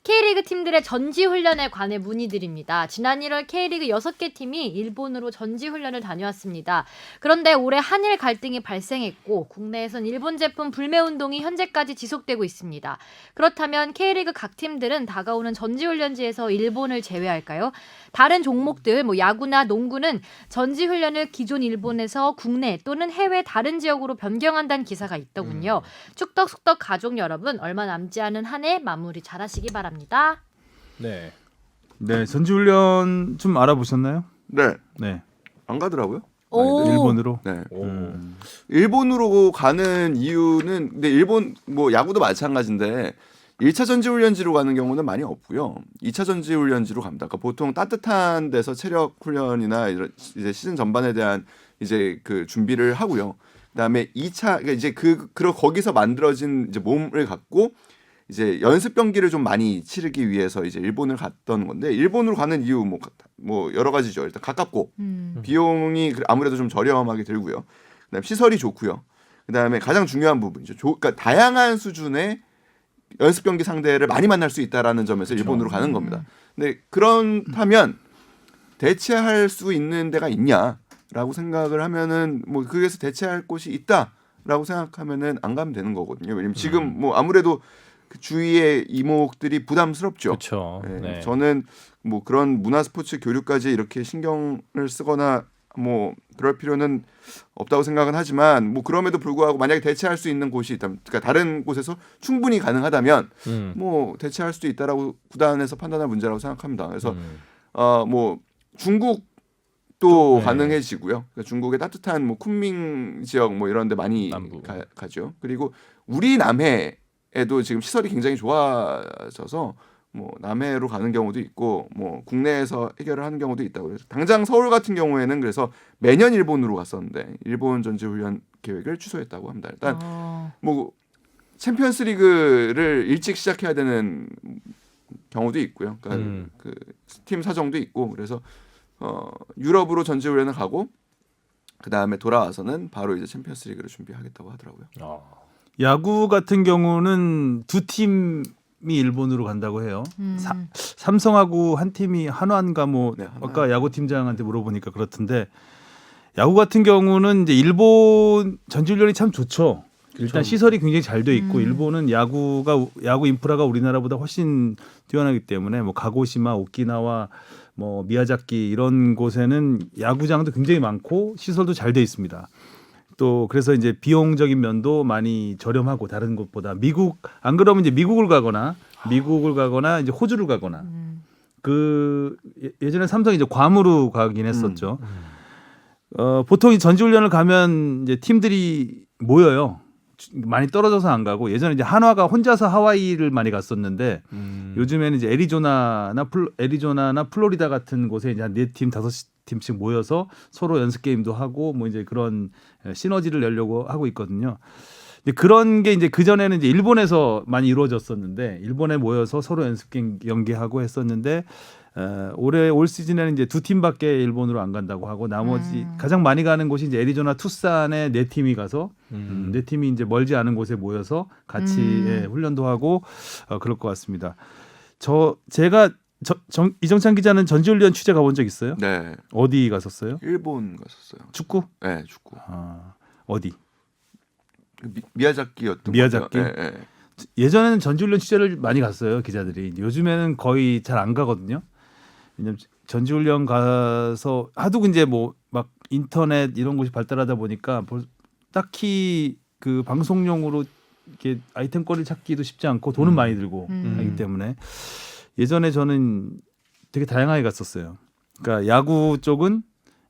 K리그 팀들의 전지훈련에 관해 문의드립니다. 지난 1월 K리그 6개 팀이 일본으로 전지훈련을 다녀왔습니다. 그런데 올해 한일 갈등이 발생했고 국내에선 일본 제품 불매운동이 현재까지 지속되고 있습니다. 그렇다면 K리그 각 팀들은 다가오는 전지훈련지에서 일본을 제외할까요? 다른 종목들 뭐 야구나 농구는 전지훈련을 기존 일본에서 국내 또는 해외 다른 지역으로 변경한다는 기사가 있더군요. 축덕숙덕 가족 여러분 얼마 남지 않은 한 해 마무리 잘하시기 바랍니다. 네. 네, 전지훈련 좀 알아보셨나요? 네, 네. 안 가더라고요. 오. 일본으로. 네. 오. 일본으로 가는 이유는 근데 일본 뭐 야구도 마찬가지인데 1차 전지훈련지로 가는 경우는 많이 없고요. 2차 전지훈련지로 갑니다. 그러니까 보통 따뜻한 데서 체력 훈련이나 이제 시즌 전반에 대한 이제 그 준비를 하고요. 그다음에 2차 그러니까 이제 거기서 만들어진 이제 몸을 갖고 이제 연습 경기를 좀 많이 치르기 위해서 이제 일본을 갔던 건데 일본으로 가는 이유 뭐 여러 가지죠. 일단 가깝고 비용이 아무래도 좀 저렴하게 들고요. 그다음에 시설이 좋고요. 그다음에 가장 중요한 부분이죠. 그러니까 다양한 수준의 연습 경기 상대를 많이 만날 수 있다라는 점에서 일본으로 가는 겁니다. 근데 그렇다면 대체할 수 있는 데가 있냐라고 생각을 하면은 뭐 그에서 대체할 곳이 있다라고 생각하면은 안 가면 되는 거거든요. 왜냐면 지금 뭐 아무래도 그 주위의 이목들이 부담스럽죠. 그렇죠. 네. 네. 저는 뭐 그런 문화 스포츠 교류까지 이렇게 신경을 쓰거나 뭐 그럴 필요는 없다고 생각은 하지만 뭐 그럼에도 불구하고 만약에 대체할 수 있는 곳이 있다면 그러니까 다른 곳에서 충분히 가능하다면 뭐 대체할 수도 있다라고 구단에서 판단할 문제라고 생각합니다. 그래서 뭐 중국도 네. 가능해지고요. 그러니까 중국의 따뜻한 뭐 쿤밍 지역 뭐 이런 데 많이 남부. 가죠. 그리고 우리 남해에도 지금 시설이 굉장히 좋아져서 뭐 남해로 가는 경우도 있고 뭐 국내에서 해결을 하는 경우도 있다고 그래서 당장 서울 같은 경우에는 그래서 매년 일본으로 갔었는데 일본 전지훈련 계획을 취소했다고 합니다. 일단 뭐 챔피언스리그를 일찍 시작해야 되는 경우도 있고요. 그러니까 그 팀 사정도 있고 그래서 유럽으로 전지훈련을 가고 그 다음에 돌아와서는 바로 이제 챔피언스리그를 준비하겠다고 하더라고요. 야구 같은 경우는 두 팀이 일본으로 간다고 해요. 삼성하고 한 팀이 한화인가 뭐 네, 한화. 아까 야구 팀장한테 물어보니까 그렇던데 야구 같은 경우는 이제 일본 전지훈련이 참 좋죠. 일단 시설이 굉장히 잘 돼 있고 일본은 야구 인프라가 우리나라보다 훨씬 뛰어나기 때문에 뭐 가고시마, 오키나와 뭐 미야자키 이런 곳에는 야구장도 굉장히 많고 시설도 잘 돼 있습니다. 또 그래서 이제 비용적인 면도 많이 저렴하고 다른 곳보다 미국 안 그러면 이제 미국을 가거나 이제 호주를 가거나 그 예전에 삼성이 이제 괌으로 가긴 했었죠. 보통 이 전지훈련을 가면 이제 팀들이 모여요. 많이 떨어져서 안 가고 예전에 이제 한화가 혼자서 하와이를 많이 갔었는데 요즘에는 이제 애리조나나 플로리다 같은 곳에 이제 한 4팀 5팀씩 모여서 서로 연습 게임도 하고 뭐 이제 그런 시너지를 내려고 하고 있거든요. 근데 그런 게 이제 그 전에는 이제 일본에서 많이 이루어졌었는데 일본에 모여서 서로 연습 게임 연계하고 했었는데 올해 올 시즌에는 이제 2팀밖에 일본으로 안 간다고 하고 나머지 가장 많이 가는 곳이 이제 애리조나 투싼에 4팀이 가서 4팀이 이제 멀지 않은 곳에 모여서 같이 훈련도 하고 그럴 것 같습니다. 이정찬 기자는 전지훈련 취재 가본 적 있어요? 네. 어디 갔었어요? 일본 갔었어요. 축구? 네, 축구. 어디? 미야자키였던 미야자키? 거죠. 네, 네. 예전에는 전지훈련 취재를 많이 갔어요 기자들이. 요즘에는 거의 잘 안 가거든요. 왜냐면 전지훈련 가서 하도 이제 뭐 막 인터넷 이런 곳이 발달하다 보니까 딱히 그 방송용으로 이렇게 아이템거리 찾기도 쉽지 않고 돈은 많이 들고 하기 때문에 예전에 저는 되게 다양하게 갔었어요. 그러니까 야구 쪽은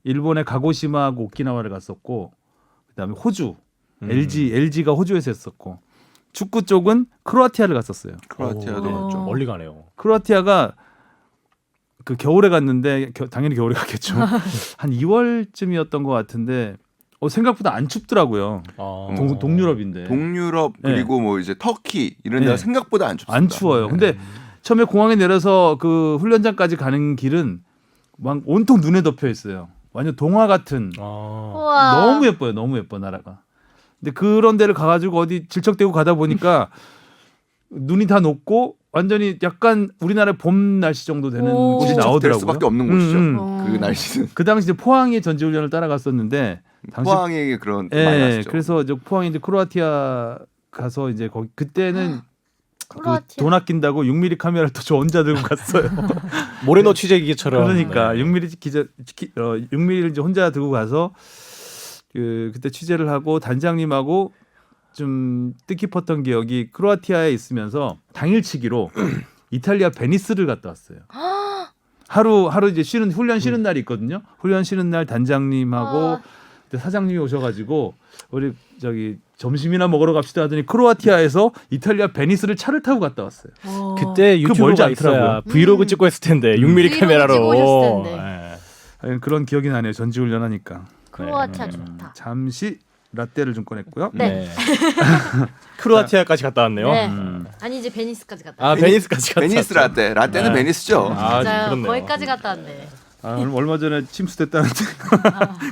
일본의 가고시마하고 오키나와를 갔었고 그다음에 호주 LG가 호주에서 했었고 축구 쪽은 크로아티아를 갔었어요. 크로아티아도 좀 멀리 가네요. 크로아티아가 그 겨울에 갔는데 당연히 겨울에 갔겠죠. 한 2월쯤이었던 것 같은데 생각보다 안 춥더라고요. 동유럽인데. 동유럽 그리고 뭐 이제 터키 이런 데가 네. 생각보다 안 춥습니다. 안 추워요. 근데 처음에 공항에 내려서 그 훈련장까지 가는 길은 막 온통 눈에 덮여 있어요. 완전 동화 같은. 우와. 너무 예뻐요. 너무 예뻐 나라가. 근데 그런 데를 가가지고 어디 질척대고 가다 보니까 눈이 다 녹고 완전히 약간 우리나라의 봄 날씨 정도 되는 오. 곳이 될 나오더라고요. 수밖에 없는 곳이죠. 그 날씨는 그 당시 이제 포항에 전지훈련을 따라갔었는데 당시 포항에 그런 많이 예, 갔죠. 그래서 이제 포항에 이제 크로아티아 가서 이제 거기 그때는 크로아티아. 돈 아낀다고 6mm 카메라를 또 저 혼자 들고 갔어요. 모레노 취재 기계처럼. 그러니까 네. 6mm를 이제 혼자 들고 가서 그때 취재를 하고 단장님하고 좀 뜻깊었던 기억이 크로아티아에 있으면서 당일치기로 이탈리아 베니스를 갔다 왔어요. 하루 이제 훈련 쉬는 날이 있거든요. 훈련 쉬는 날 단장님하고 그때 사장님이 오셔가지고 우리 저기 점심이나 먹으러 갑시다 하더니 크로아티아에서 이탈리아 베니스를 차를 타고 갔다 왔어요. 그때 그 멀지 유튜브가 않더라고요. 있어야 브이로그 찍고 했을 텐데 6mm 카메라로. 찍고 오셨을 텐데. 예. 그런 기억이 나네요. 전지훈련 하니까. 크로아티아 좋다. 잠시 라떼를 좀 꺼냈고요. 네. 크로아티아까지 갔다 왔네요. 네. 아니 이제 베니스까지 갔다. 아 베니스까지 갔다. 베니스 왔죠. 라떼. 라떼는 네. 베니스죠. 맞아요. 그렇네요. 거기까지 갔다 왔네. 얼마 전에 침수됐다는데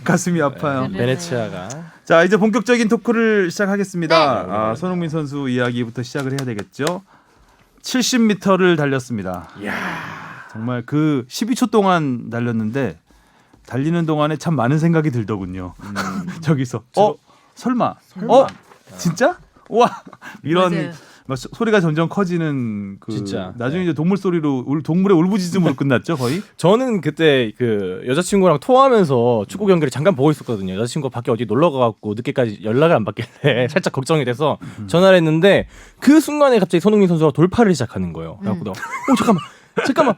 가슴이 아파요. 그래. 베네치아가. 자 이제 본격적인 토크를 시작하겠습니다. 네. 손흥민 선수 이야기부터 시작을 해야 되겠죠. 70m를 달렸습니다. 정말 그 12초 동안 달렸는데 달리는 동안에 참 많은 생각이 들더군요. 저기서 설마 진짜? 와 이런 맞아요. 막 소리가 점점 커지는 그 진짜. 나중에 이제 동물 소리로 동물의 울부짖음으로 끝났죠 거의. 저는 그때 그 여자친구랑 통화하면서 축구 경기를 잠깐 보고 있었거든요. 여자친구가 밖에 어디 놀러 가갖고 늦게까지 연락을 안 받길래 살짝 걱정이 돼서 전화를 했는데 그 순간에 갑자기 손흥민 선수가 돌파를 시작하는 거예요. 그래갖고 잠깐만,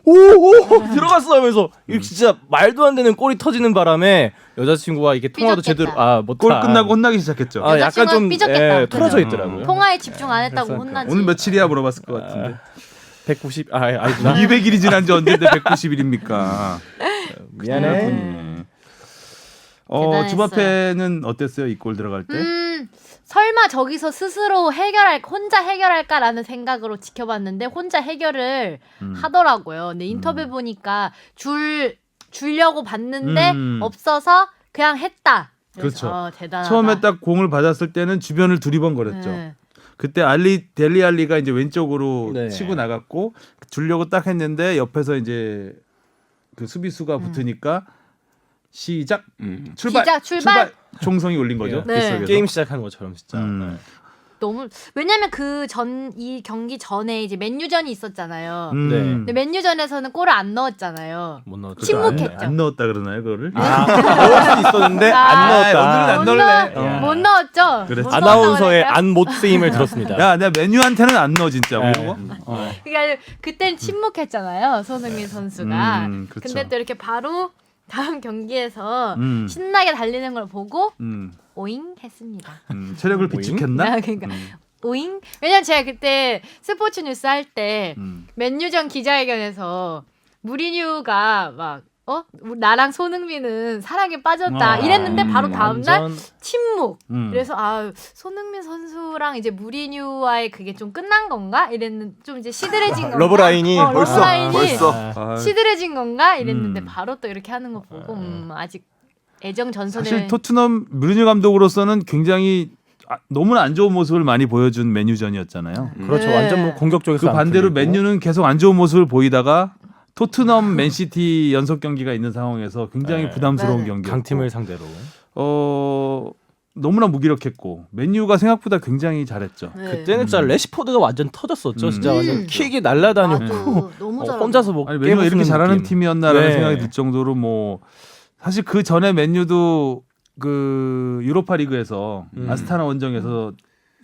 오 들어갔어 하면서 이거 진짜 말도 안 되는 골이 터지는 바람에 여자친구가 이게 통화도 삐졌겠다. 제대로 못 골 끝나고 혼나기 시작했죠. 약간 여자친구가 좀 삐졌겠다. 틀어져 그죠? 있더라고요. 통화에 집중 안 했다고 그래서 혼나지. 오늘 며칠이야 물어봤을 것 같은데. 190 아니구나. 200일이 지난 지 언제인데 190일입니까? 미안해. 대단했어요. 주바페는 어땠어요? 이 골 들어갈 때? 설마 저기서 스스로 혼자 해결할까라는 생각으로 지켜봤는데 혼자 해결을 하더라고요. 근데 인터뷰 보니까 주려고 봤는데 없어서 그냥 했다. 그래서 그렇죠. 대단하다. 처음에 딱 공을 받았을 때는 주변을 두리번거렸죠. 네. 그때 델리 알리가 이제 왼쪽으로 네. 치고 나갔고 주려고 딱 했는데 옆에서 이제 그 수비수가 붙으니까 출발. 시작, 출발. 총성이 울린 거죠. 네. 빗속에서. 게임 시작하는 것처럼 진짜. 음. 너무 왜냐면 이 경기 전에 이제 맨유전이 있었잖아요. 네. 근데 맨유전에서는 골을 안 넣었잖아요. 못 넣었죠. 침묵했죠. 안 넣었다 그러나요, 그거를? 넣을 수 있었는데 안 넣었다. 오늘은 안 넣을래. 못 넣었죠. 그랬죠. 못 아나운서의 넣었다고 안 못 쓰임을 들었습니다. 야, 내가 맨유한테는 안 넣어 진짜. 뭐 네. 이거? 그러니까 그때는 침묵했잖아요. 손흥민 선수가. 그렇죠. 근데 또 이렇게 바로 다음 경기에서 음. 신나게 달리는 걸 보고 음, 오잉 했습니다. 체력을 비축했나? 그러니까 오잉? 왜냐면 제가 그때 스포츠 뉴스 할 때 맨유전 기자회견에서 무리뉴가 막 나랑 손흥민은 사랑에 빠졌다 이랬는데 바로 다음날 침묵. 그래서 손흥민 선수랑 이제 무리뉴와의 그게 좀 끝난 건가? 이랬는데 좀 이제 시들해진 건가? 러브라인이 벌써. 시들해진 건가? 이랬는데 바로 또 이렇게 하는 거 보고 아직 애정 전선에 사실 토트넘 무리뉴 감독으로서는 굉장히 너무나 안 좋은 모습을 많이 보여준 맨유전이었잖아요. 그렇죠. 네. 완전 뭐 공격적에서 그 반대로 맨유는 계속 안 좋은 모습을 보이다가 토트넘 맨시티 연속 경기가 있는 상황에서 굉장히 네. 부담스러운 네. 경기. 강팀을 상대로. 너무나 무기력했고 맨유가 생각보다 굉장히 잘했죠. 네. 그때는 진짜 레시포드가 완전 터졌었죠. 진짜 완전 음. 킥이 날아다니고 맞아. 너무 잘하고 혼자서 뭐 아니 맨유가 이렇게 깨부수는 잘하는 느낌. 팀이었나라는 네. 생각이 들 정도로 뭐 사실 그 전에 맨유도 그 유로파 리그에서 아스타나 원정에서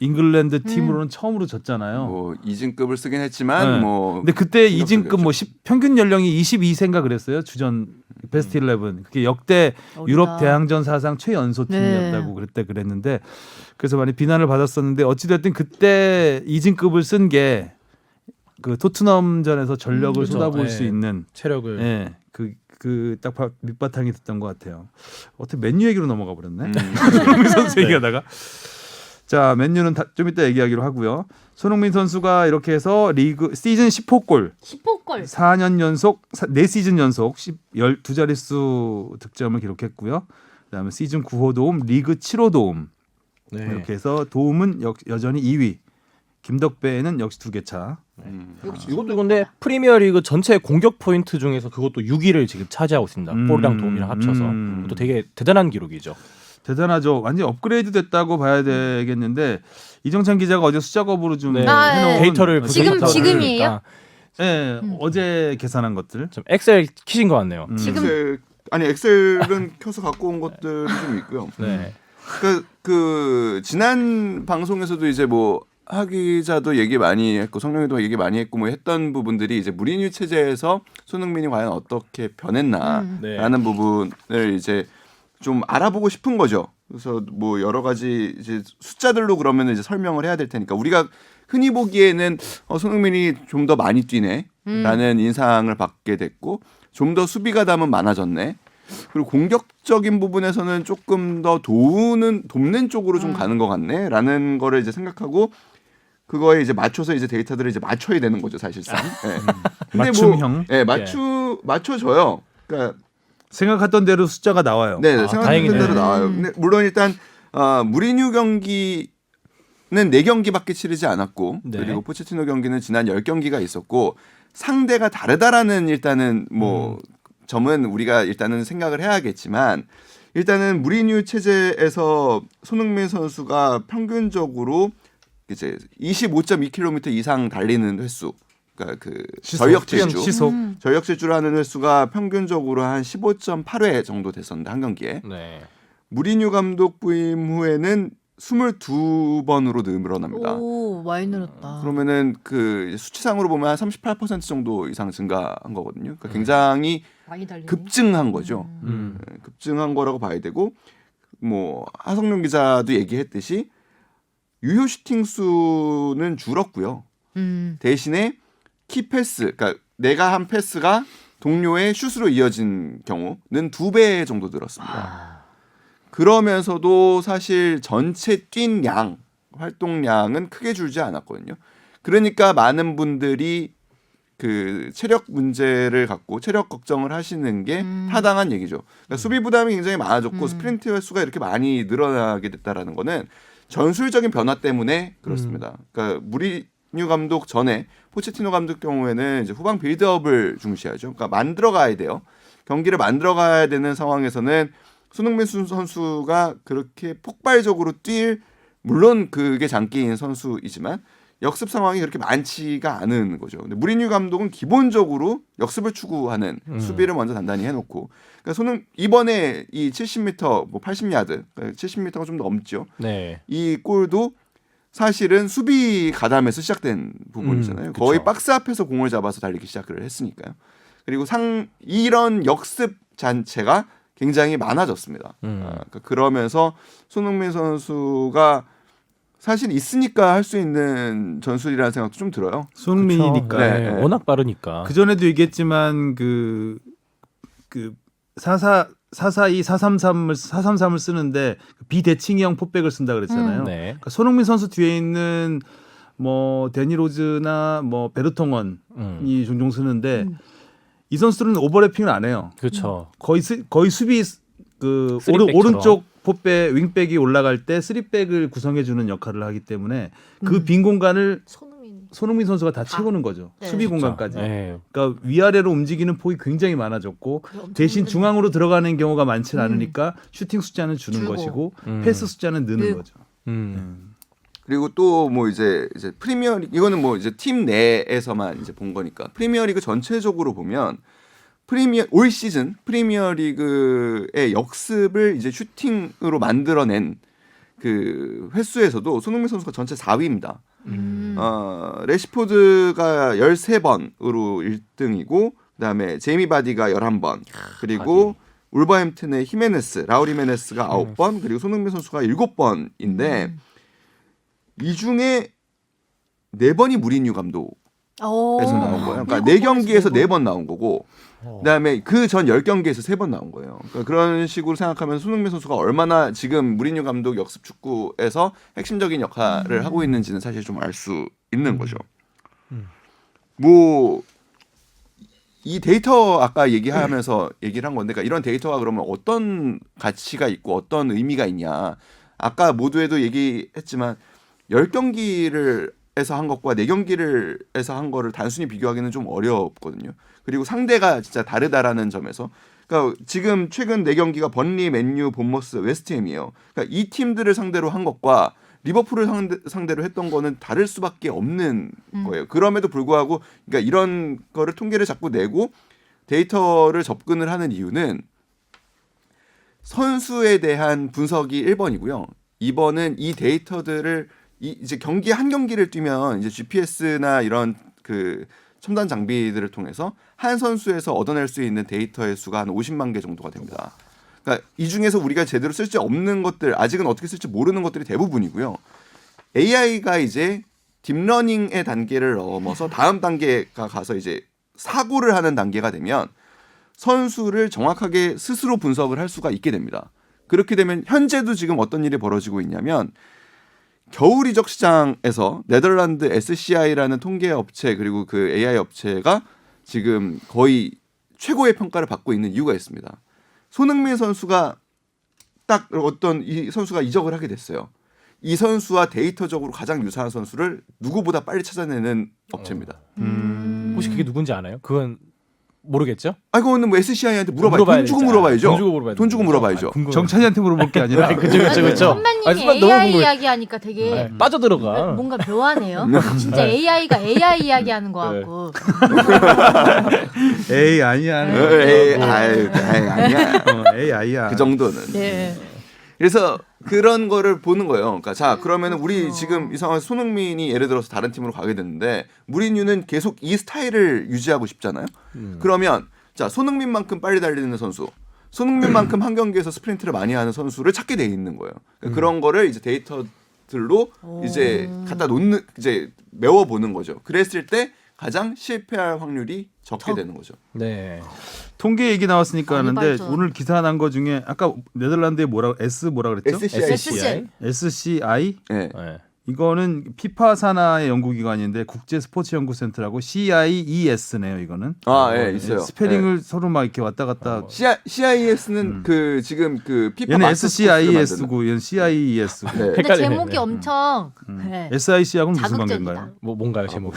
잉글랜드 팀으로는 처음으로 졌잖아요. 뭐 이진급을 쓰긴 했지만 네. 뭐 근데 그때 생각보다 이진급 뭐 평균 연령이 22세인가 그랬어요. 주전 베스트 11. 그게 역대 유럽 대항전 사상 최연소 팀이었다고 그랬는데 그래서 많이 비난을 받았었는데 어찌 됐든 그때 이진급을 쓴 게 그 토트넘전에서 전력을 그렇죠. 쏟아부을 네. 수 있는 체력을 예. 그 딱 밑바탕이 됐던 것 같아요. 어떻게 맨유 얘기로 넘어가 버렸네. 손흥민 선수 얘기하다가 자 맨유는 좀 이따 얘기하기로 하고요. 손흥민 선수가 이렇게 해서 리그 시즌 10호 골 10호골 4년 연속 4시즌 연속 12자릿수 득점을 기록했고요. 그다음에 시즌 9호 도움, 리그 7호 도움 네. 이렇게 해서 도움은 여전히 2위. 김덕배는 역시 2개 차. 이것도 근데 프리미어리그 전체 공격 포인트 중에서 그것도 6위를 지금 차지하고 있습니다. 골이랑 도움이랑 합쳐서 또 되게 대단한 기록이죠. 대단하죠. 완전 업그레이드 됐다고 봐야 되겠는데 이정찬 기자가 어제 숫작업으로 좀 네. 해놓은 데이터를 지금이에요? 네, 어제 계산한 것들. 좀 엑셀 키신 것 같네요. 지금 엑셀은 켜서 갖고 온 것들이 좀 있고요. 네. 그 지난 방송에서도 이제 뭐 하 기자도 얘기 많이 했고 성룡이도 얘기 많이 했고 뭐 했던 부분들이 이제 무리뉴 체제에서 손흥민이 과연 어떻게 변했나라는 네. 부분을 이제 좀 알아보고 싶은 거죠. 그래서 뭐 여러 가지 이제 숫자들로 그러면 이제 설명을 해야 될 테니까 우리가 흔히 보기에는 손흥민이 좀 더 많이 뛰네라는 인상을 받게 됐고 좀 더 수비 가담은 많아졌네. 그리고 공격적인 부분에서는 조금 더 돕는 쪽으로 좀 가는 것 같네라는 거를 이제 생각하고 그거에 이제 맞춰서 이제 데이터들을 이제 맞춰야 되는 거죠 사실상. 네. 근데 맞춤형. 네, 맞춰져요. 그러니까 생각했던 대로 숫자가 나와요. 네, 생각했던 다행이네. 대로 나와요. 근데 물론 일단 무리뉴 경기는 4경기밖에 치르지 않았고 네. 그리고 포체티노 경기는 지난 10경기가 있었고 상대가 다르다라는 일단은 뭐 점은 우리가 일단은 생각을 해야겠지만 일단은 무리뉴 체제에서 손흥민 선수가 평균적으로 이제 25.2km 이상 달리는 횟수, 그러니까 그 전력 질주, 시속. 전력 질주를 하는 횟수가 평균적으로 한 15.8회 정도 됐었는데 한 경기에 네. 무리뉴 감독 부임 후에는 22번으로 늘어납니다. 오 많이 늘었다. 그러면은 그 수치상으로 보면 한 38% 정도 이상 증가한 거거든요. 그러니까 굉장히 많이 달리네. 급증한 거죠. 급증한 거라고 봐야 되고 뭐 하성룡 기자도 얘기했듯이 유효 슈팅 수는 줄었고요. 대신에 키 패스, 그러니까 내가 한 패스가 동료의 슛으로 이어진 경우는 2배 정도 늘었습니다. 그러면서도 사실 전체 뛴 양, 활동량은 크게 줄지 않았거든요. 그러니까 많은 분들이 그 체력 문제를 갖고 체력 걱정을 하시는 게 타당한 얘기죠. 그러니까 수비 부담이 굉장히 많아졌고 스프린트 횟수가 이렇게 많이 늘어나게 됐다라는 거는 전술적인 변화 때문에 그렇습니다. 그러니까 무리뉴 감독 전에 포체티노 감독 경우에는 이제 후방 빌드업을 중시하죠. 그러니까 만들어가야 돼요. 경기를 만들어가야 되는 상황에서는 손흥민 선수가 그렇게 폭발적으로 뛸 물론 그게 장기인 선수이지만 역습 상황이 그렇게 많지가 않은 거죠. 근데 무리뉴 감독은 기본적으로 역습을 추구하는 수비를 먼저 단단히 해놓고, 그러니까 이번에 이 70m, 뭐 80야드, 70m가 좀 넘죠. 네. 이 골도 사실은 수비 가담에서 시작된 부분이잖아요. 그쵸. 거의 박스 앞에서 공을 잡아서 달리기 시작을 했으니까요. 그리고 이런 역습 자체가 굉장히 많아졌습니다. 그러니까 그러면서 손흥민 선수가 사실 있으니까 할 수 있는 전술이라는 생각도 좀 들어요. 손흥민이니까. 네. 워낙 빠르니까. 그 전에도 얘기했지만 그 442, 433을 쓰는데 비대칭형 포백을 쓴다 그랬잖아요. 네. 그러니까 손흥민 선수 뒤에 있는 뭐 데니 로즈나 뭐 베르통원이 종종 쓰는데 이 선수들은 오버래핑을 안 해요. 그렇죠. 거의 수비 그 쓰리백처럼. 오른쪽 포백 윙백이 올라갈 때 3백을 구성해 주는 역할을 하기 때문에 그 빈 공간을 손흥민 선수가 다 채우는 거죠. 네. 수비 공간까지. 네. 그러니까 위아래로 움직이는 폭이 굉장히 많아졌고 대신 중앙으로 들어가는 경우가 많지 않으니까 슈팅 숫자는 주는 줄고. 것이고 패스 숫자는 느는 거죠. 그리고 또 뭐 이제 프리미어리그, 이거는 뭐 이제 팀 내에서만 이제 본 거니까 프리미어리그 전체적으로 보면 올 시즌 프리미어리그의 역습을 이제 슈팅으로 만들어낸 그 횟수에서도 손흥민 선수가 전체 4위입니다. 레시포드가 13번으로 1등이고, 그다음에 제이미 바디가 11번, 그리고 울버햄튼의 라울 히메네스가 9번, 그리고 손흥민 선수가 7번인데 이 중에 4번이 무리뉴 감독에서 나온 거예요. 그러니까 4경기에서 4번 나온 거고, 그다음에 그 전 10경기에서 3번 나온 거예요. 그러니까 그런 식으로 생각하면 손흥민 선수가 얼마나 지금 무리뉴 감독 역습 축구에서 핵심적인 역할을 하고 있는지는 사실 좀 알 수 있는 거죠. 뭐 이 데이터 아까 얘기하면서 얘기를 한 건데, 그러니까 이런 데이터가 그러면 어떤 가치가 있고 어떤 의미가 있냐. 아까 모두에도 얘기했지만 10경기를 에서 한 것과 4경기를 해서 한 거를 단순히 비교하기는 좀 어렵거든요. 그리고 상대가 진짜 다르다라는 점에서, 그러니까 지금 최근 4경기가 번리, 맨유, 본머스, 웨스트햄이에요. 그러니까 이 팀들을 상대로 한 것과 리버풀을 상대로 했던 거는 다를 수밖에 없는 거예요. 그럼에도 불구하고 그러니까 이런 거를 통계를 자꾸 내고 데이터를 접근을 하는 이유는 선수에 대한 분석이 1번이고요. 2번은 이 데이터들을 이제 한 경기를 뛰면 이제 GPS나 이런 그 첨단 장비들을 통해서 한 선수에서 얻어낼 수 있는 데이터의 수가 한 50만 개 정도가 됩니다. 그러니까 이 중에서 우리가 제대로 쓸 수 없는 것들, 아직은 어떻게 쓸지 모르는 것들이 대부분이고요. AI가 이제 딥러닝의 단계를 넘어서 다음 단계가 가서 이제 사고를 하는 단계가 되면 선수를 정확하게 스스로 분석을 할 수가 있게 됩니다. 그렇게 되면 현재도 지금 어떤 일이 벌어지고 있냐면, 겨울 이적 시장에서 네덜란드 SCI라는 통계 업체 그리고 그 AI 업체가 지금 거의 최고의 평가를 받고 있는 이유가 있습니다. 손흥민 선수가 딱 어떤 이 선수가 이적을 하게 됐어요. 이 선수와 데이터적으로 가장 유사한 선수를 누구보다 빨리 찾아내는 업체입니다. 혹시 그게 누군지 아나요? 그건 모르겠죠? 아, 그거는 뭐 SCI한테 물어봐요. 물어봐야 돈 주고 되잖아. 물어봐야죠. 돈 주고 물어봐야 돈 주고 되는 물어봐야죠. 거죠? 궁금해. 정찬이한테 물어볼 게 아니라 그쵸. 아니, 선배님이 순간 너무 AI 궁금해. 이야기하니까 되게 네, 빠져들어가. 뭔가 묘하네요. 진짜 AI가 AI 이야기하는 거 네. 같고. 에이 아니야. 아니야. 에이 아니야. 그 정도는. 네. 그래서 그런 거를 보는 거예요. 그러니까 자, 그러면은 우리 지금 이 상황에서 손흥민이 예를 들어서 다른 팀으로 가게 됐는데 무리뉴는 계속 이 스타일을 유지하고 싶잖아요. 그러면 자, 손흥민만큼 빨리 달리는 선수, 손흥민만큼 한 경기에서 스프린트를 많이 하는 선수를 찾게 돼 있는 거예요. 그러니까 그런 거를 이제 데이터들로 이제 갖다 놓는, 이제 메워 보는 거죠. 그랬을 때 가장 실패할 확률이 적게 되는 거죠. 네. 통계 얘기 나왔으니까 많이 하는데 발전. 오늘 기사 난 거 중에 아까 네덜란드에 뭐라 그랬죠? SCI. SCI 네. 네. 이거는 피파 산하의 연구기관인데 국제 스포츠 연구센터라고 CIES네요. 이거는 아, 예, 있어요. 스페링을 서로 막 이렇게 왔다 갔다. CIS는 그 지금 그 피파 얘는 마스터 스포츠를 만드는. SCIES고 얘는 CIES고. 네. 근데 헷갈리네. 제목이 엄청 네. SIC하고는 무슨 자극적이다. 관계인가요? 뭔가요 제목이?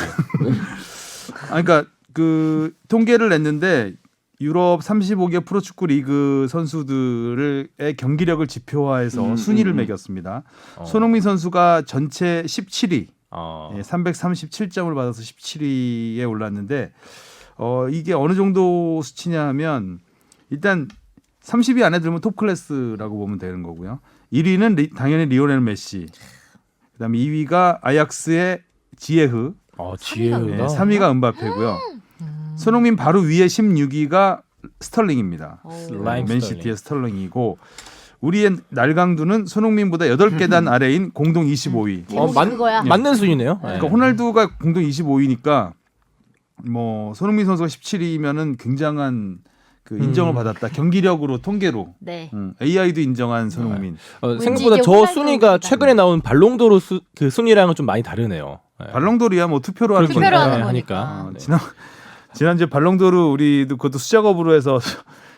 그러니까 그 통계를 냈는데 유럽 35개 프로축구 리그 선수들의 경기력을 지표화해서 순위를 매겼습니다. 손흥민 선수가 전체 17위, 337점을 받아서 17위에 올랐는데 이게 어느 정도 수치냐 하면 일단 30위 안에 들면 톱 클래스라고 보면 되는 거고요. 1위는 당연히 리오넬 메시, 그다음에 2위가 아약스의 지에흐, 지혜가 3위가 은바페고요. 손흥민 바로 위에 16위가 스털링입니다. 맨시티의 스털링이고 우리의 날강두는 손흥민보다 8계단 아래인 공동 25위. 그거야. 맞는 순위네요. 그러니까 호날두가 공동 25위니까 뭐 손흥민 선수가 17위면은 굉장한 그 인정을 받았다. 경기력으로 통계로. 네. AI도 인정한 손흥민. 생각보다 이게 저 호날두 순위가 보다. 최근에 나온 발롱도르 그 순위랑은 좀 많이 다르네요. 발롱도르야 뭐 투표로 하는 투표로 거니까. 하는 하니까. 거니까. 지난주에 발롱도르 우리도 그것도 수작업으로 해서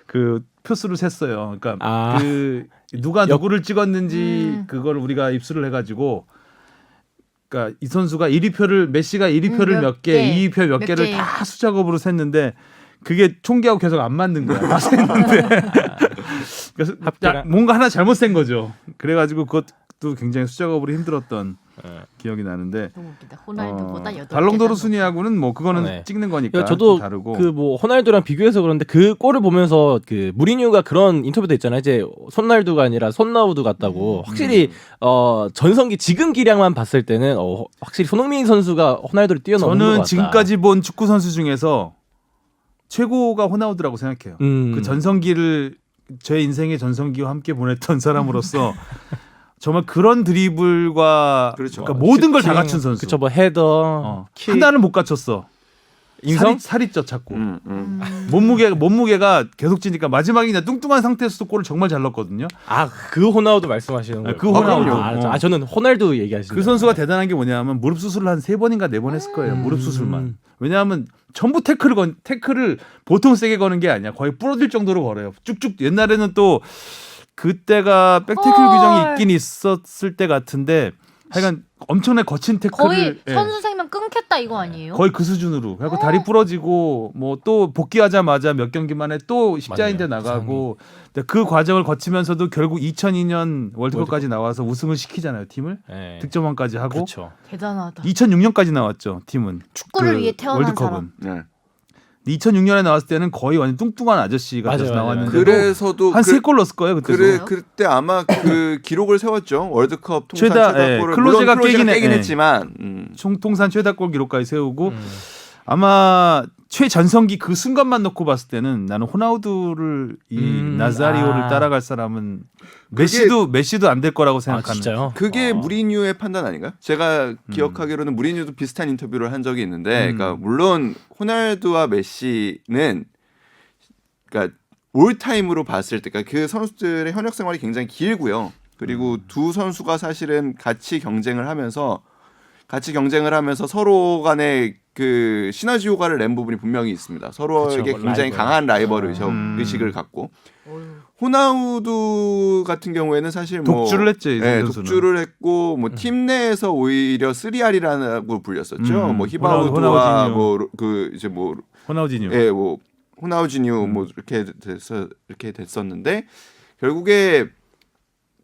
그 표수를 셌어요. 그러니까 그 누가 누구를 찍었는지 그걸 우리가 입수를 해가지고, 그러니까 이 선수가 1위표를 메시가 1위표를 몇 개, 2위표 몇 개를 개. 다 수작업으로 셌는데 그게 총기하고 계속 안 맞는 거야. 다 셌는데 그래서 뭔가 하나 잘못 센 거죠. 그래가지고 그것도 굉장히 수작업으로 힘들었던 기억이 나는데. 너무 웃기다. 호날두보다 8개. 발롱도르 순위하고는 뭐 그거는 네. 찍는 거니까 그러니까 저도 다르고. 그 뭐 호날두랑 비교해서 그런데 그 골을 보면서 그 무리뉴가 그런 인터뷰도 있잖아요. 이제 손날두가 아니라 손나우두 같다고. 확실히 전성기 지금 기량만 봤을 때는 확실히 손흥민 선수가 호날두를 뛰어넘는 것 저는 같다. 지금까지 본 축구 선수 중에서 최고가 호나우두라고 생각해요. 그 전성기를 제 인생의 전성기와 함께 보냈던 사람으로서 정말 그런 드리블과 그렇죠. 그러니까 모든 걸 다 슈팅, 갖춘 선수. 그쵸, 뭐 헤더, 킥, 하나는 못 갖췄어. 인성? 살이 쪄 자꾸. 몸무게가 계속 찌니까 마지막에 그냥 뚱뚱한 상태에서도 골을 정말 잘 넣었거든요. 그 호나우두 말씀하시는 거예요? 그 호나우두. 저는 호날두 얘기하시는 그 선수가 대단한 게 뭐냐면 무릎 수술을 한 3번인가 4번 했을 거예요. 무릎 수술만. 왜냐하면 전부 태클을 보통 세게 거는 게 아니야. 거의 부러질 정도로 걸어요. 쭉쭉. 옛날에는 또 그때가 백태클 규정이 있긴 있었을 때 같은데 하여간 엄청나게 거친 태클을 거의 예, 선수 생명 끊겠다 이거 아니에요? 거의 그 수준으로. 그래서 다리 부러지고 뭐 또 복귀하자마자 몇 경기 만에 또 십자인대 맞네요. 나가고 근데 그 과정을 거치면서도 결국 2002년 월드컵까지 나와서 우승을 시키잖아요. 팀을. 네. 득점왕까지 하고 그렇죠. 대단하다. 2006년까지 나왔죠. 팀은. 축구를 위해 태어난 월드컵은. 네. 2006년에 나왔을 때는 거의 완전 뚱뚱한 아저씨가 맞아요, 돼서 맞아요. 나왔는데도 그래서도 한 3골 넣었을 거예요. 그때도. 그때 아마 그 기록을 세웠죠. 월드컵 통산 최다, 최다골을 클로제가 물론 깨긴 했지만 통산 최다골 기록까지 세우고 아마 최전성기 그 순간만 놓고 봤을 때는 나는 호나우두를 나자리오를 따라갈 사람은 메시도 안 될 거라고 생각하는. 진짜요? 그게 무리뉴의 판단 아닌가요? 제가 기억하기로는 무리뉴도 비슷한 인터뷰를 한 적이 있는데, 그러니까 물론 호날두와 메시는 그러니까 올 타임으로 봤을 때, 그러니까 그 선수들의 현역 생활이 굉장히 길고요. 그리고 두 선수가 사실은 같이 경쟁을 하면서 서로 간에 그 시너지 효과를 낸 부분이 분명히 있습니다. 서로에게 그쵸, 굉장히 라이벌. 강한 라이벌 의식을 갖고. 호나우두 같은 경우에는 사실 뭐 독주를 했지, 이 선수는. 독주를 했고 뭐 팀 내에서 오히려 3R이라고 불렸었죠. 뭐 히바우드와 호나우지뉴. 뭐 그 이제 뭐 호나우지뉴. 예, 뭐 호나우지뉴 뭐 이렇게 됐었는데 결국에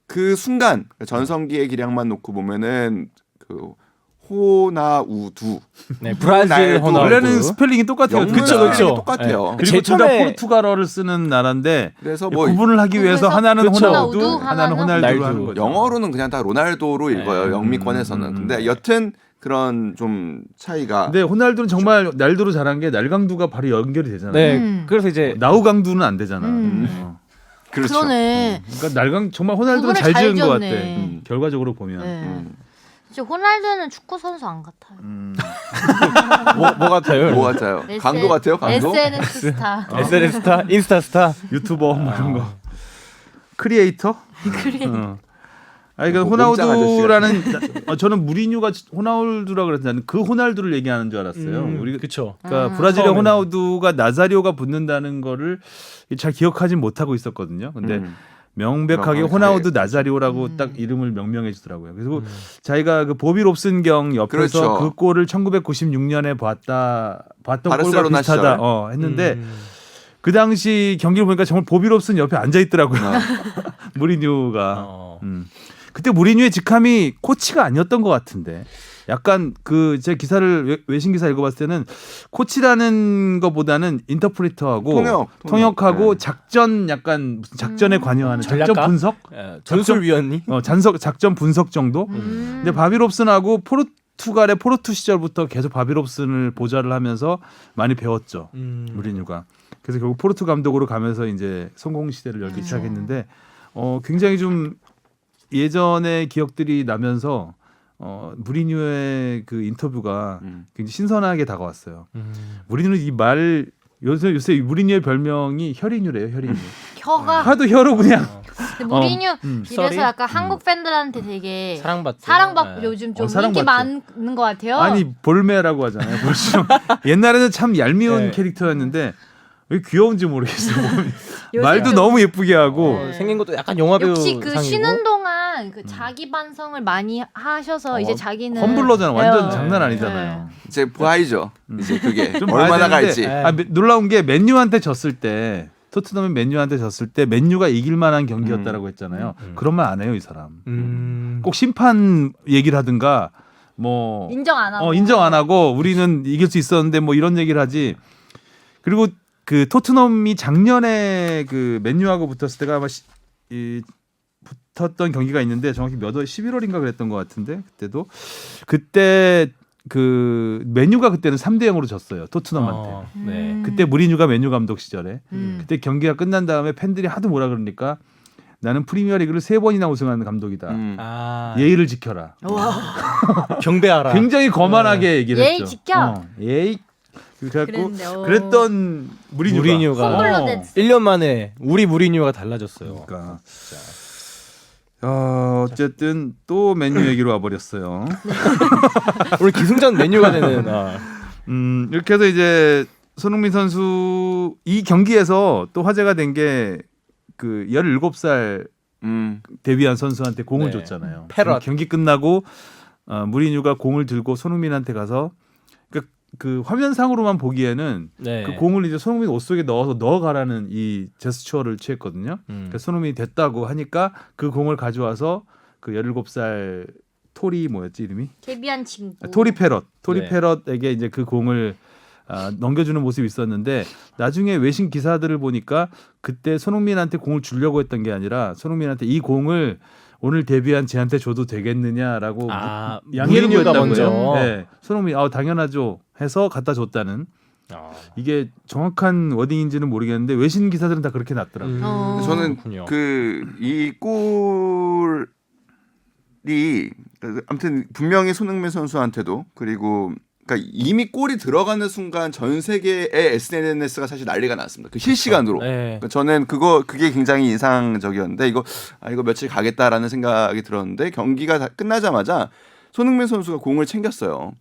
그 순간 전성기의 기량만 놓고 보면은 그 호나우두. 네, 브라질 호나우두. 원래는 스펠링이 똑같아요. 영문 그쵸. 스펠링이 똑같아요. 네. 그리고 제일 둘 다 처음에- 포르투갈어를 쓰는 나라인데 그래서 뭐 구분을 하기 위해서 그래서 하나는 그쵸. 호나우두, 호나우두, 하나는 호날두로 호날두. 하는 거죠. 영어로는 그냥 다 로날도로 읽어요. 영미권에서는. 음. 근데 여튼 그런 좀 차이가. 근데 호날두는 정말 날도로 잘한 게 날강두가 바로 연결이 되잖아요. 네, 그래서 이제 나우강두는 안 되잖아. 그렇죠. 그러네. 그러니까 날강 정말 호날두는 구분을 잘 잘 지은 것 같아. 지었네. 결과적으로 보면. 네. 진짜 호날두는 축구 선수 안 같아요. 뭐 같아요? 뭐 같아요? 강도 같아요? 강도? SNS 스타. SNS 스타, 인스타 스타. 유튜버 뭐 이런 거. 크리에이터? 그러니까 뭐 몸짱 호나우두라는 저는 무리뉴가 호나우두라 그랬는데 그 호날두를 얘기하는 줄 알았어요. 우리 그렇죠. 그러니까 브라질의 처음에는. 호나우두가 나자리오가 붙는다는 거를 잘 기억하진 못하고 있었거든요. 근데 명백하게 호나우두 나자리오라고 딱 이름을 명명해 주더라고요. 그리고 자기가 그 보비 롭슨경 옆에서 그렇죠. 그 골을 1996년에 봤던 골과 바르셀로나 비슷하다 시절. 했는데 그 당시 경기를 보니까 정말 보비 롭슨 옆에 앉아 있더라고요. 아. 무리뉴가. 그때 무리뉴의 직함이 코치가 아니었던 것 같은데. 약간 그 제 기사를 외신 기사 읽어봤을 때는 코치라는 것보다는 인터프리터하고 통역하고 네. 작전 약간 무슨 작전에 관여하는 작전 전략가? 분석, 전술위원님. 작전 분석 정도. 근데 바비 롭슨하고 포르투갈의 포르투 시절부터 계속 바비 롭슨을 보좌를 하면서 많이 배웠죠. 무리뉴가. 그래서 결국 포르투 감독으로 가면서 이제 성공 시대를 열기 시작했는데 굉장히 좀 예전의 기억들이 나면서 무리뉴의 그 인터뷰가 굉장히 신선하게 다가왔어요. 무리뉴는 이 말 요새 무리뉴의 별명이 혈인유래요. 혈인유. 혀가 하도 혀로 그냥 근데 무리뉴 썰이? 이래서 약간 한국 팬들한테 되게 사랑받죠. 사랑받고 네. 요즘 좀 인기 사랑받죠. 많은 것 같아요. 아니 볼메라고 하잖아요. 볼쇼. 옛날에는 참 얄미운 네. 캐릭터였는데 왜 귀여운지 모르겠어요. 요새 말도 좀- 너무 예쁘게 하고 네. 생긴 것도 약간 영화배우 역시 그 상이고. 쉬는 동안 그 자기 반성을 많이 하셔서 이제 자기는 험블러잖아. 완전 네. 장난 아니잖아요. 이제 부하이죠. 이제 그게 좀 얼마나 봐야 되는데, 갈지. 놀라운 게 맨유한테 졌을 때 토트넘이 맨유한테 졌을 때 맨유가 이길 만한 경기였다라고 했잖아요. 그런 말 안 해요, 이 사람. 꼭 심판 얘기를 하든가 뭐 인정 안 하고 인정 안 하고 우리는 이길 수 있었는데 뭐 이런 얘기를 하지. 그리고 그 토트넘이 작년에 그 맨유하고 붙었을 때가 아마 붙었던 경기가 있는데 정확히 몇 월 11월인가 그랬던 것 같은데 그때 그 맨유가 그때는 3대 0으로 졌어요. 토트넘한테. 네. 그때 무리뉴가 맨유 감독 시절에 음. 그때 경기가 끝난 다음에 팬들이 하도 뭐라 그러니까 나는 프리미어리그를 3번이나 우승하는 감독이다. 아, 예의를 지켜라. 와 경배하라. 굉장히 거만하게 얘기를 예의 했죠. 지켜. 예의. 그래갖고 그랬는데, 그랬던 무리뉴가. 홈블러 댄스. 1년 만에 우리 무리뉴가 달라졌어요. 그러니까. 어쨌든 또 맨유 얘기로 와버렸어요. 우리 기승전 메뉴가 되는. 이렇게 해서 이제 손흥민 선수 이 경기에서 또 화제가 된 게 그 17살 데뷔한 선수한테 공을 네. 줬잖아요. 패럿. 경기 끝나고 무리뉴가 공을 들고 손흥민한테 가서 그 화면상으로만 보기에는 네. 그 공을 이제 손흥민 옷 속에 넣어가라는 이 제스처를 취했거든요. 그래서 손흥민이 됐다고 하니까 그 공을 가져와서 그 17살 토리 뭐였지 이름이? 데뷔한 친구. 토리 패럿. 토리 네. 패럿에게 이제 그 공을 넘겨주는 모습이 있었는데 나중에 외신 기사들을 보니까 그때 손흥민한테 공을 주려고 했던 게 아니라 손흥민한테 이 공을 오늘 데뷔한 쟤한테 줘도 되겠느냐라고 양해를 무리뉴가 구했다고요. 먼저. 네, 손흥민 당연하죠 해서 갖다 줬다는 이게 정확한 워딩인지는 모르겠는데 외신 기사들은 다 그렇게 났더라고요. 저는 그렇군요. 그 이 골이 아무튼 분명히 손흥민 선수한테도 그리고 그러니까 이미 골이 들어가는 순간 전 세계의 SNS가 사실 난리가 났습니다. 그 실시간으로. 네. 그러니까 저는 그게 굉장히 인상적이었는데 이거 며칠 가겠다라는 생각이 들었는데 경기가 다 끝나자마자 손흥민 선수가 공을 챙겼어요.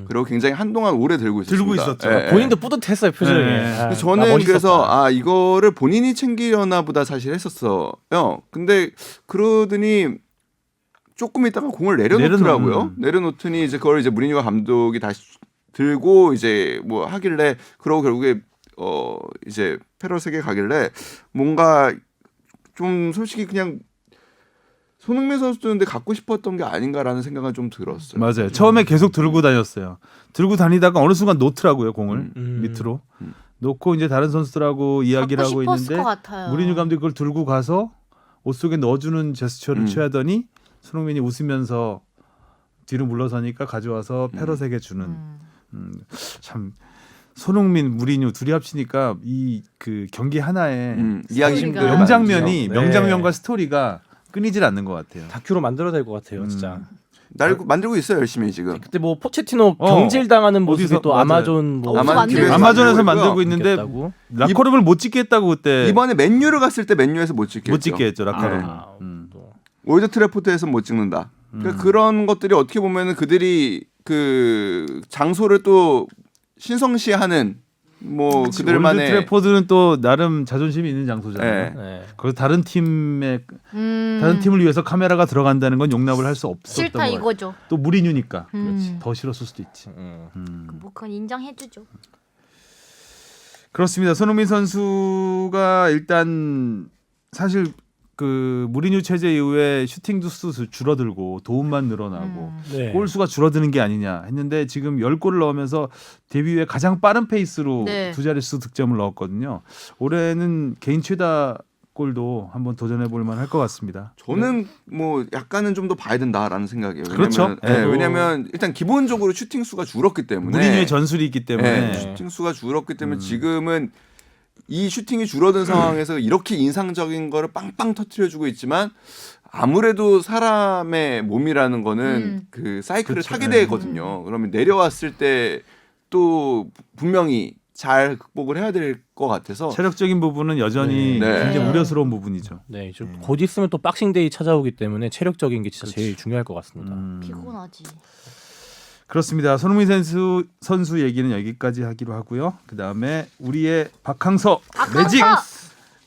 그리고 굉장히 한동안 오래 들고 있었습니다. 들고 있었죠. 예, 예. 본인도 뿌듯했어요 표정이. 네. 아, 저는 나 멋있었다. 그래서 이거를 본인이 챙기려나 보다 사실 했었어요. 근데 그러더니 조금 있다가 공을 내려놓더라고요. 내려놓더니 이제 그걸 이제 무리뉴가 감독이 다시 들고 이제 뭐 하길래 그러고 결국에 이제 페럿에게 가길래 뭔가 좀 솔직히 그냥 손흥민 선수인데 갖고 싶었던 게 아닌가라는 생각은 좀 들었어요. 맞아요. 처음에 계속 들고 다녔어요. 들고 다니다가 어느 순간 놓더라고요 공을 밑으로 놓고 이제 다른 선수들하고 이야기를 하고 싶었을 있는데 것 같아요. 무리뉴 감독이 그걸 들고 가서 옷 속에 넣어주는 제스처를 취하더니 손흥민이 웃으면서 뒤로 물러서니까 가져와서 페럿에게 주는 참 손흥민 무리뉴 둘이 합치니까 이 그 경기 하나에 이야기심도 스토리가. 명장면이 네. 명장면과 스토리가 끊이질 않는 것 같아요. 다큐로 만들어야 될 것 같아요 진짜. 만들고 있어요 열심히 지금. 그때 뭐 포체티노 경질당하는 모습이 어디서, 또 맞아요. 아마존 뭐 만들고 아마존에서 만들고 만들고 있는데 있다고? 라커룸을 못 찍겠다고 그때 이번에 맨유를 갔을 때 맨유에서 못 찍게 못 했죠. 찍게 했죠 라커룸. 또. 올드 트래포드에서 못 찍는다. 그러니까 그런 것들이 어떻게 보면은 그들이 그 장소를 또 신성시하는 뭐 올드 그들만의 트래포드는 또 나름 자존심이 있는 장소잖아요. 네. 거기서 다른 팀을 위해서 카메라가 들어간다는 건 용납을 할 수 없었던 싫다 거예요. 이거죠. 또 무리뉴니까 그렇지. 더 싫었을 수도 있지. 뭐 그건 인정해주죠. 그렇습니다. 손흥민 선수가 일단 사실 그 무리뉴 체제 이후에 슈팅 수수 줄어들고 도움만 늘어나고 네. 골 수가 줄어드는 게 아니냐 했는데 지금 10골을 넣으면서 데뷔 후에 가장 빠른 페이스로 네. 두 자릿수 득점을 넣었거든요. 올해는 개인 최다 골도 한번 도전해 볼 만할 것 같습니다. 저는 뭐 약간은 좀 더 봐야 된다라는 생각이에요. 그렇죠. 왜냐면 일단 기본적으로 슈팅 수가 줄었기 때문에 무리뉴의 전술이 있기 때문에 네, 슈팅 수가 줄었기 때문에 지금은 이 슈팅이 줄어든 상황에서 이렇게 인상적인 거를 빵빵 터트려주고 있지만 아무래도 사람의 몸이라는 거는 그 사이클을 그렇죠. 타게 네. 되거든요. 그러면 내려왔을 때 또 분명히 잘 극복을 해야 될 것 같아서 체력적인 부분은 여전히 네. 굉장히 네. 우려스러운 부분이죠. 네, 곧 있으면 또 박싱데이 찾아오기 때문에 체력적인 게 진짜 제일 중요할 것 같습니다. 피곤하지. 그렇습니다. 손흥민 선수 얘기는 여기까지 하기로 하고요. 그 다음에 우리의 박항서 매직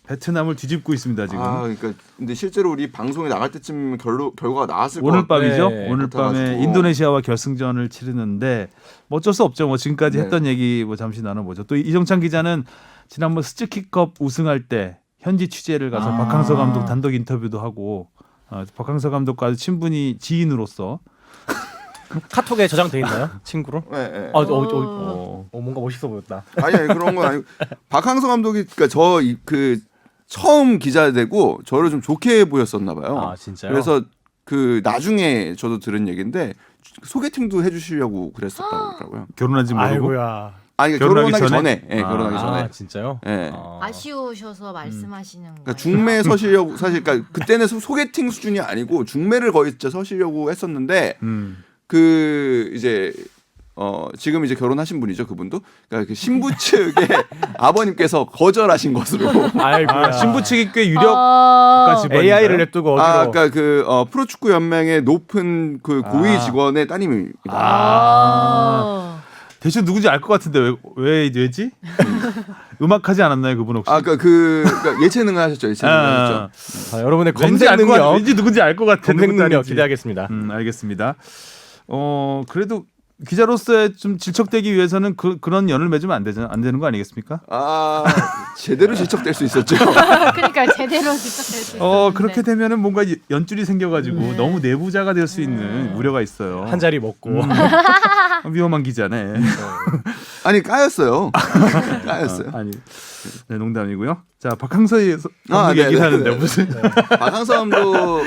베트남을 뒤집고 있습니다 지금. 그러니까 근데 실제로 우리 방송에 나갈 때쯤 결과가 나왔을 것 오늘 밤이죠. 네. 오늘 밤에 같아가지고. 인도네시아와 결승전을 치르는데 뭐 어쩔 수 없죠. 뭐 지금까지 네. 했던 얘기 뭐 잠시 나눠보죠. 또 이정찬 기자는 지난번 스즈키컵 우승할 때 현지 취재를 가서 박항서 감독 단독 인터뷰도 하고 박항서 감독과 아주 친분이 지인으로서 카톡에 저장돼 있나요, 친구로? 네, 네. 뭔가 멋있어 보였다. 아니 그런 건 아니고 박항서 감독이 그러니까 저 그 처음 기자 되고 저를 좀 좋게 보였었나 봐요. 아 진짜요? 그래서 그 나중에 저도 들은 얘기인데 소개팅도 해주시려고 그랬었다고 그러더라고요. 결혼한지 모르고. 아이고야. 아니 결혼하기 결혼하기 전에, 전에? 예, 결혼하기 전에. 아 진짜요? 예. 아쉬우셔서 말씀하시는 거예요. 그러니까 중매 서시려고 사실 그러니까 그때는 소개팅 수준이 아니고 중매를 거의 진짜 서시려고 했었는데 그 이제 지금 이제 결혼하신 분이죠 그분도. 그러니까 그 신부 측의 아버님께서 거절하신 것으로. 아이고야. 신부 측이 꽤 유력까지 AI를 냅두고 어디로? 그러니까 그 프로축구 연맹의 높은 그 고위 직원의 따님입니다. 대충 누군지 알 것 같은데 왜지? 음악하지 않았나요 그분 혹시? 그러니까 예체능을 하셨죠. 예체능을 하셨죠. 여러분의 왠지 검색 알 것 같, 능력, 왠지 누군지 알 것 같아. 검색 누구 능력 딸인지. 기대하겠습니다. 알겠습니다. 그래도 기자로서의 좀 질척되기 위해서는 그런 연을 맺으면 안 되는 거 아니겠습니까? 제대로 질척될 수 있었죠. 그러니까 제대로 지적될 수 있었는데. 그렇게 되면은 뭔가 연줄이 생겨가지고 너무 내부자가 될 수 있는 우려가 있어요. 한 자리 먹고. 위험한 기자네. 아니 까였어요. 까였어요. 아니, 네, 농담이고요. 자, 박항서 네, 얘기를 네, 하는데 네. 무슨? 박항서 감독님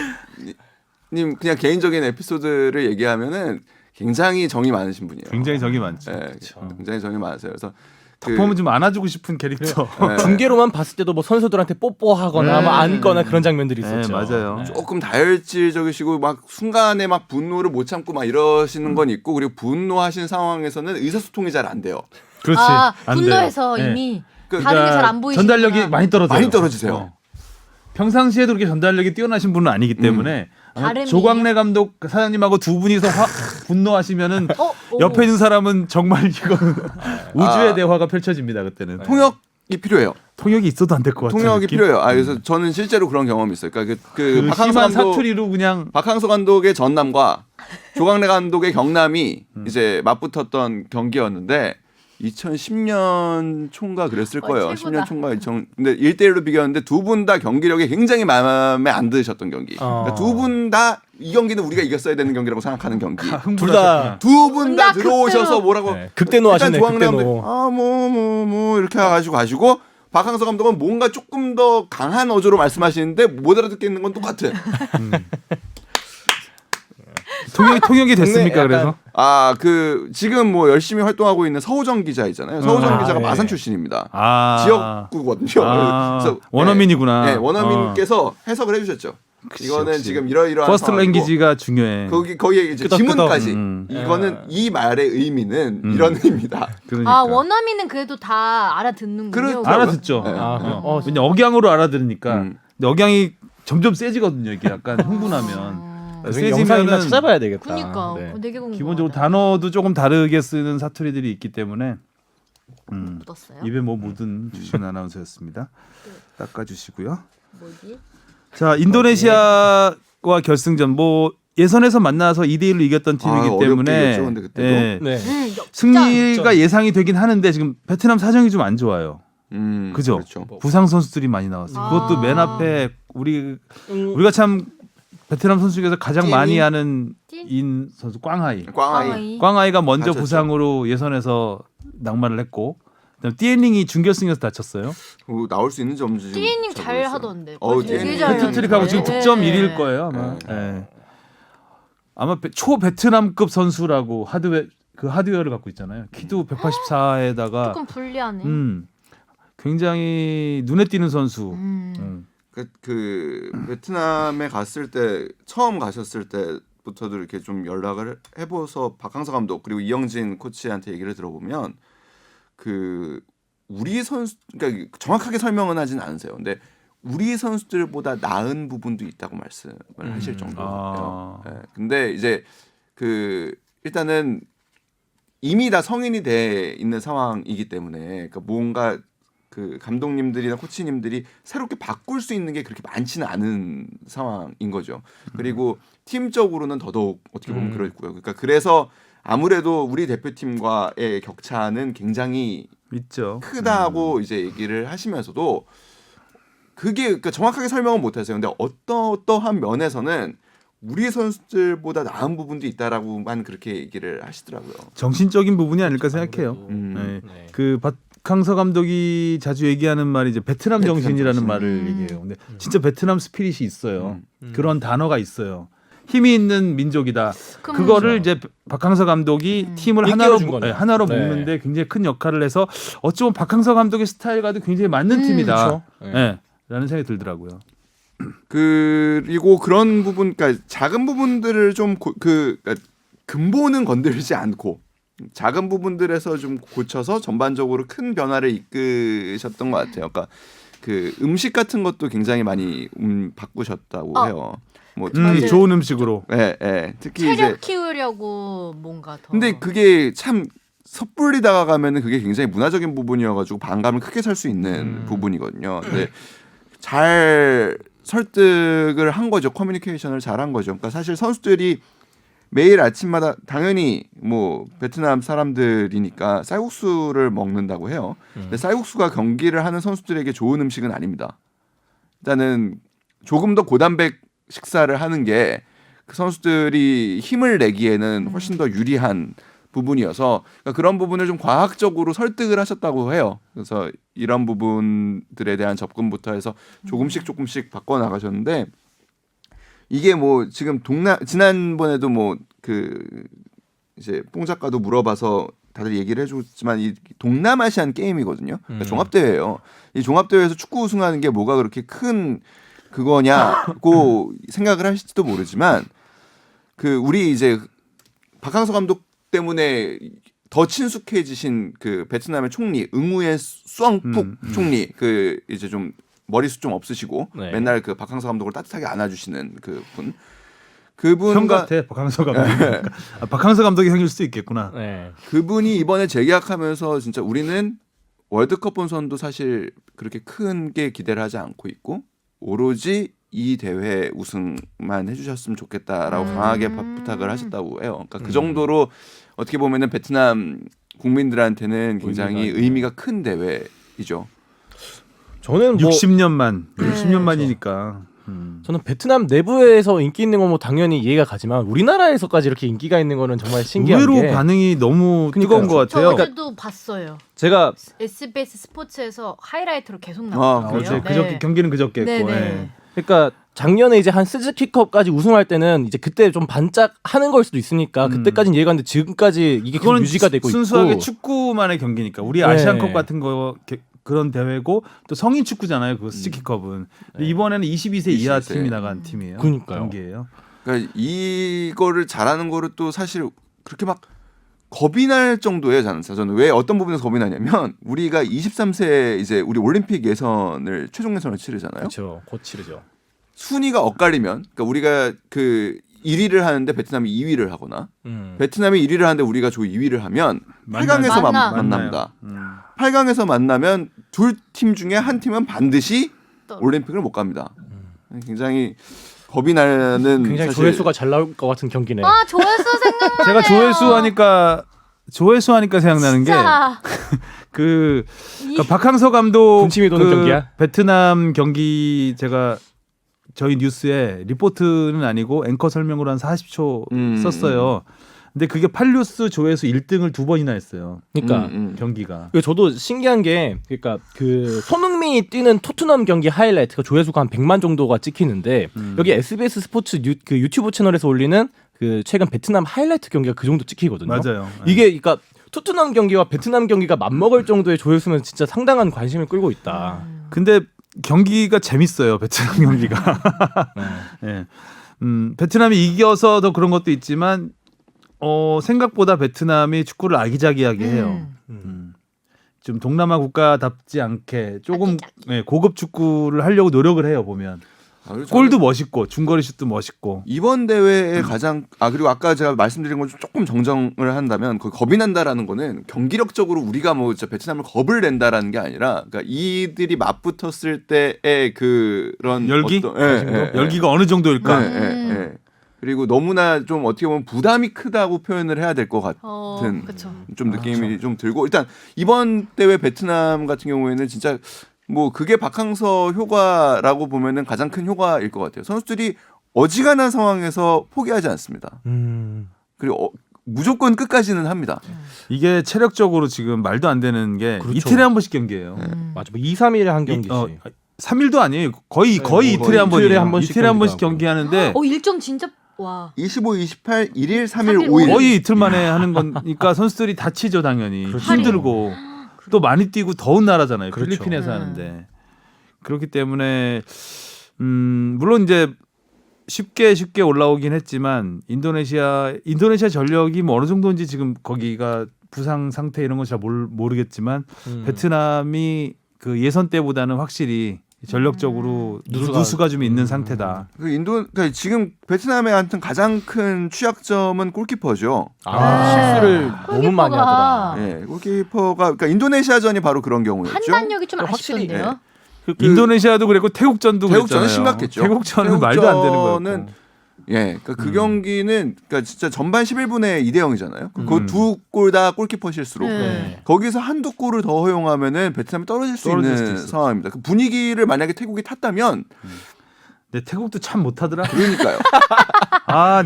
그냥 개인적인 에피소드를 얘기하면은 굉장히 정이 많으신 분이에요. 굉장히 정이 많죠. 네, 굉장히 정이 많으세요. 그래서 보면 좀 안아주고 싶은 캐릭터. 네. 중계로만 봤을 때도 뭐 선수들한테 뽀뽀하거나 뭐 안거나 그런 장면들이 네, 있었죠. 맞아요. 조금 다혈질적이시고 막 순간에 막 분노를 못 참고 막 이러시는 건 있고 그리고 분노하신 상황에서는 의사소통이 잘 안 돼요. 그렇지. 안 돼요. 분노해서 네. 이미 그러니까 다른 게 잘 안 보이시구나. 전달력이 많이 떨어져요. 많이 떨어지세요. 평상시에도 그렇게 전달력이 뛰어나신 분은 아니기 때문에 아마 다름이. 조광래 감독 사장님하고 두 분이서 분노하시면은 오. 옆에 있는 사람은 정말 이거는 우주의 대화가 펼쳐집니다. 그때는 통역이 필요해요. 통역이 있어도 안 될 것 같아요. 통역이 필요해요. 그래서 저는 실제로 그런 경험이 있어요. 그러니까 그 박항서 심한 감독 사투리로 그냥 박항서 감독의 전남과 조광래 감독의 경남이 이제 맞붙었던 경기였는데 2010년 총가 그랬을 거예요. 최고다. 10년 총가 2000. 근데 1대1로 비겼는데 두 분 다 경기력이 굉장히 마음에 안 드셨던 경기. 그러니까 두 분 다 이 경기는 우리가 이겼어야 되는 경기라고 생각하는 경기. 둘 다 두 분 다 둘 다 들어오셔서 극대노. 뭐라고 극대노 하시네. 조광래 감독이 극대노. 뭐 이렇게 가지고 박항서 감독은 뭔가 조금 더 강한 어조로 말씀하시는데 못 알아듣겠는 건 똑같아. 통역이 됐습니까? 약간- 그래서 지금 뭐 열심히 활동하고 있는 서우정 기자 있잖아요. 서우정 기자가 네. 마산 출신입니다. 아 지역구거든요. 그래서 원어민이구나. 네, 원어민께서 해석을 해주셨죠. 이거는 역시. 지금 이러이러한 퍼스트 상황이고 랭귀지가 중요해. 거기에 이제 끄덕끄덕. 지문까지 음. 이거는 이 말의 의미는 이런 의미다. 그러니까. 원어민은 그래도 다 알아듣는군요. 그렇죠. 알아듣죠. 네. 왜냐 억양으로 알아들으니까. 음. 근데 억양이 점점 세지거든요. 이게 약간 흥분하면. 나중에 영상이나 찾아봐야 되겠다. 그러니까 네. 되게 궁금하다. 기본적으로 단어도 조금 다르게 쓰는 사투리들이 있기 때문에 묻었어요? 입에 뭐 묻은 주신 아나운서였습니다. 닦아주시고요. 뭐지? 자, 인도네시아와 결승전 뭐 예선에서 만나서 2대1로 이겼던 팀이기 어렵게 때문에 이겼죠, 근데 그때도. 예, 네. 승리가 예상이 되긴 하는데 지금 베트남 사정이 좀 안 좋아요. 그죠? 그렇죠. 부상 선수들이 많이 나왔어요. 아. 그것도 맨 앞에 우리가 참 베트남 선수 중에서 가장 띠엔이? 많이 아는 띠엔? 인 선수 꽝하이. 꽝아이. 꽝하이가 먼저 다쳤죠. 부상으로 예선에서 낙마를 했고 그다음 띠엔링이 준결승에서 다쳤어요. 나올 수 있는지 없는지 지금 띠엔님 잘 잘 모르겠어요. 하던데. 띠엔님 되게 잘 헤트트릭하고 지금 하던데. 득점 네. 1위일 거예요 아마. 네. 예. 아마 초 베트남급 선수라고 하드웨어를 갖고 있잖아요. 키도 184에다가 조금 불리하네. 굉장히 눈에 띄는 선수. 그 베트남에 갔을 때 처음 가셨을 때부터도 이렇게 좀 연락을 해보서 박항서 감독 그리고 이영진 코치한테 얘기를 들어보면 그 우리 선수 그러니까 정확하게 설명은 하진 않으세요. 근데 우리 선수들보다 나은 부분도 있다고 말씀을 하실 정도예요. 네. 근데 이제 그 일단은 이미 다 성인이 돼 있는 상황이기 때문에 그러니까 뭔가 그 감독님들이나 코치님들이 새롭게 바꿀 수 있는 게 그렇게 많지는 않은 상황인 거죠. 그리고 팀적으로는 더더욱 어떻게 보면 그렇고요. 그러니까 그래서 아무래도 우리 대표팀과의 격차는 굉장히 있죠. 크다고 이제 얘기를 하시면서도 그게 그러니까 정확하게 설명은 못하세요. 근데 어떠한 면에서는 우리 선수들보다 나은 부분도 있다라고만 그렇게 얘기를 하시더라고요. 정신적인 부분이 아닐까 생각해요. 음. 네. 그 박항서 감독이 자주 얘기하는 말이 이제 베트남 정신이라는 정신. 말을 얘기해요. 근데 진짜 베트남 스피릿이 있어요. 그런 단어가 있어요. 힘이 있는 민족이다. 그럼 그거를 이제 박항서 감독이 팀을 하나로 이끌어준 거네요. 하나로 네. 묶는데 굉장히 큰 역할을 해서 어쩌면 박항서 감독의 스타일과도 굉장히 맞는 팀이다. 그렇죠. 네. 라는 생각이 들더라고요. 그리고 그런 부분, 그러니까 작은 부분들을 좀 그러니까 근본은 건드리지 않고 작은 부분들에서 좀 고쳐서 전반적으로 큰 변화를 이끄셨던 것 같아요. 그러니까 그 음식 같은 것도 굉장히 많이 바꾸셨다고 해요. 뭐 특히 좋은 음식으로. 특히 이제 체력 키우려고 뭔가 더. 근데 그게 참 섣불리 다가가면은 그게 굉장히 문화적인 부분이어가지고 반감을 크게 살 수 있는 부분이거든요. 근데 잘 설득을 한 거죠. 커뮤니케이션을 잘한 거죠. 그러니까 사실 선수들이 매일 아침마다 당연히 뭐 베트남 사람들이니까 쌀국수를 먹는다고 해요. 근데 쌀국수가 경기를 하는 선수들에게 좋은 음식은 아닙니다. 일단은 조금 더 고단백 식사를 하는 게 그 선수들이 힘을 내기에는 훨씬 더 유리한 부분이어서 그러니까 그런 부분을 좀 과학적으로 설득을 하셨다고 해요. 그래서 이런 부분들에 대한 접근부터 해서 조금씩 바꿔 나가셨는데 이게 뭐 지금 지난번에도 뭐 그 이제 뽕 작가도 물어봐서 다들 얘기를 해줬지만 이 동남아시안 게임이거든요. 그러니까 종합대회예요. 이 종합대회에서 축구 우승하는 게 뭐가 그렇게 큰 그거냐고 생각을 하실지도 모르지만 그 우리 이제 박항서 감독 때문에 더 친숙해지신 그 베트남의 총리 응우의 수엉푹 총리 그 이제 좀 머리숱 좀 없으시고 네. 맨날 그 박항서 감독을 따뜻하게 안아주시는 형 그분과 같아 박항서 감독. 박항서 감독이 형일 수도 있겠구나. 네. 그분이 이번에 재계약하면서 진짜 우리는 월드컵 본선도 사실 그렇게 큰 게 기대를 하지 않고 있고 오로지 이 대회 우승만 해주셨으면 좋겠다라고 강하게 부탁을 하셨다고 해요. 그러니까 그 정도로 어떻게 보면은 베트남 국민들한테는 굉장히 의미가 큰 대회이죠. 저는 뭐 60년만이니까. 저는 베트남 내부에서 인기 있는 건 뭐 당연히 이해가 가지만 우리나라에서까지 이렇게 인기가 있는 거는 정말 신기한 의외로 게 반응이 너무 뜨거운 것 저 같아요. 어제도 봤어요. 제가 SBS 스포츠에서 하이라이트로 계속 아, 나왔거든요. 그렇죠. 그저께 경기는 그저께 했고. 네네. 예. 그러니까 작년에 이제 한 스즈키컵까지 우승할 때는 이제 그때 좀 반짝하는 걸 수도 있으니까 그때까지는 이해가 갔는데 지금까지 이게 계속 그거는 유지가 되고 순수하게 있고 축구만의 경기니까 우리 네. 아시안컵 같은 거 그런 대회고 또 성인 축구잖아요. 그 스키컵은 이번에는 22세 이하 22세. 팀이 나간 팀이에요. 그러니까요. 경기예요. 그러니까 이거를 잘하는 거를 또 사실 그렇게 막 겁이 날 정도예요. 저는 왜 어떤 부분에서 겁이 나냐면 우리가 23세 이제 우리 올림픽 예선을 최종 예선을 치르잖아요. 그렇죠. 곧 치르죠. 순위가 엇갈리면 그러니까 우리가 그 1위를 하는데 베트남이 2위를 하거나 베트남이 1위를 하는데 우리가 조 2위를 하면 8강에서 만납니다. 8강에서 만나면 둘 팀 중에 한 팀은 반드시 올림픽을 못 갑니다. 굉장히 겁이 나는 굉장히 사실 조회수가 잘 나올 것 같은 경기네. 아 조회수 생각나네요. 제가 조회수 하니까 조회수 하니까 생각나는 게 진짜 그러니까 박항서 감독 군침이 도는 경기야? 베트남 경기 제가 저희 뉴스에 리포트는 아니고 앵커 설명으로 한 40초 썼어요. 근데 그게 팔뉴스 조회수 1등을 2번이나 했어요. 그러니까 경기가. 그 저도 신기한 게 그러니까 그 손흥민이 뛰는 토트넘 경기 하이라이트가 조회수가 한 100만 정도가 찍히는데 여기 SBS 스포츠 그 유튜브 채널에서 올리는 그 최근 베트남 하이라이트 경기가 그 정도 찍히거든요. 맞아요. 이게 그러니까 토트넘 경기와 베트남 경기가 맞먹을 정도의 조회수면 진짜 상당한 관심을 끌고 있다. 근데 경기가 재밌어요. 베트남 경기가. 네. 베트남이 이겨서 더 그런 것도 있지만 생각보다 베트남이 축구를 아기자기하게 해요. 좀 동남아 국가답지 않게 조금 고급 축구를 하려고 노력을 해요. 보면 골도 멋있고 중거리 슛도 멋있고. 이번 대회의 가장 그리고 아까 제가 말씀드린 걸 조금 정정을 한다면 그 겁이 난다라는 거는 경기력적으로 우리가 뭐 진짜 베트남을 겁을 낸다라는 게 아니라 그러니까 이들이 맞붙었을 때의 그런 열기? 열기가 어느 정도일까? 그리고 너무나 좀 어떻게 보면 부담이 크다고 표현을 해야 될 것 같은 그쵸. 좀 느낌이 좀 들고 일단 이번 대회 베트남 같은 경우에는 진짜 뭐 그게 박항서 효과라고 보면은 가장 큰 효과일 것 같아요. 선수들이 어지간한 상황에서 포기하지 않습니다. 그리고 무조건 끝까지는 합니다. 이게 체력적으로 지금 말도 안 되는 게 그렇죠. 이틀에 한 번씩 경기예요. 맞아. 뭐 2, 3일에 한 경기씩. 3일도 아니에요. 거의 뭐 이틀에 한 번이에요. 한 번씩 이틀에 한 번씩 경기도 경기하는데 일정 진짜 와. 25, 28, 1일, 3일, 3일, 5일. 거의 이틀 만에 하는 거니까 선수들이 다치죠 당연히. 그렇죠. 힘들고 또 많이 뛰고 더운 나라잖아요. 그렇죠. 필리핀에서 하는데 그렇기 때문에 물론 이제 쉽게 올라오긴 했지만 인도네시아 전력이 뭐 어느 정도인지 지금 거기가 부상 상태 이런 건 잘 모르겠지만 베트남이 그 예선 때보다는 확실히 전력적으로 누수가 좀 있는 상태다. 그러니까 지금 베트남의 하여튼 가장 큰 취약점은 골키퍼죠. 실수를 너무 많이 하더라. 네, 골키퍼가 그러니까 인도네시아전이 바로 그런 경우였죠. 판단력이 좀 확실히, 아쉽던데요. 인도네시아도 그랬고 태국전도 태국전은 그랬잖아요. 심각했죠. 태국전은 말도 안 되는 거였고. 그러니까 그 경기는 그러니까 진짜 전반 11분에 2대0이잖아요. 그 두 골 다 골키퍼 실수로. 네. 거기서 한두 골을 더 허용하면은 베트남이 떨어질 수 있는 상황입니다. 그 분위기를 만약에 태국이 탔다면 근데 태국도 참 못하더라. 그러니까요.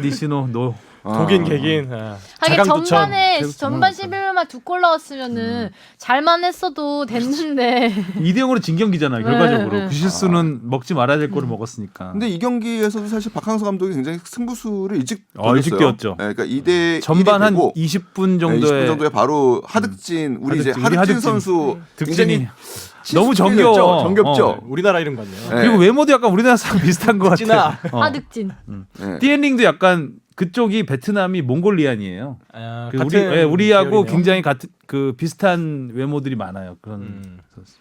니시노 너. 독인 개긴. 하긴 자강두천. 전반 11분만 2골 넣었으면은 잘만 했어도 됐는데 2대0으로 진 경기잖아요. 결과적으로 그 실수는 먹지 말아야 될 거를 먹었으니까. 근데 이 경기에서도 사실 박항서 감독이 굉장히 승부수를 일찍 일찍 띄웠죠. 그러니까 2대 전반 한 20분 20분 정도에 바로 하득진 우리 이제 우리 하득진 선수 득진이 너무 정겨워. 정겹죠. 우리나라 이름 같네요. 네. 그리고 외모도 약간 우리나라 사람 비슷한 것 같아. 하득진. 네. 띠엔링도 약간 그쪽이 베트남이 몽골리안이에요. 우리하고 계열이네요. 굉장히 같은 그 비슷한 외모들이 많아요. 그런 선수.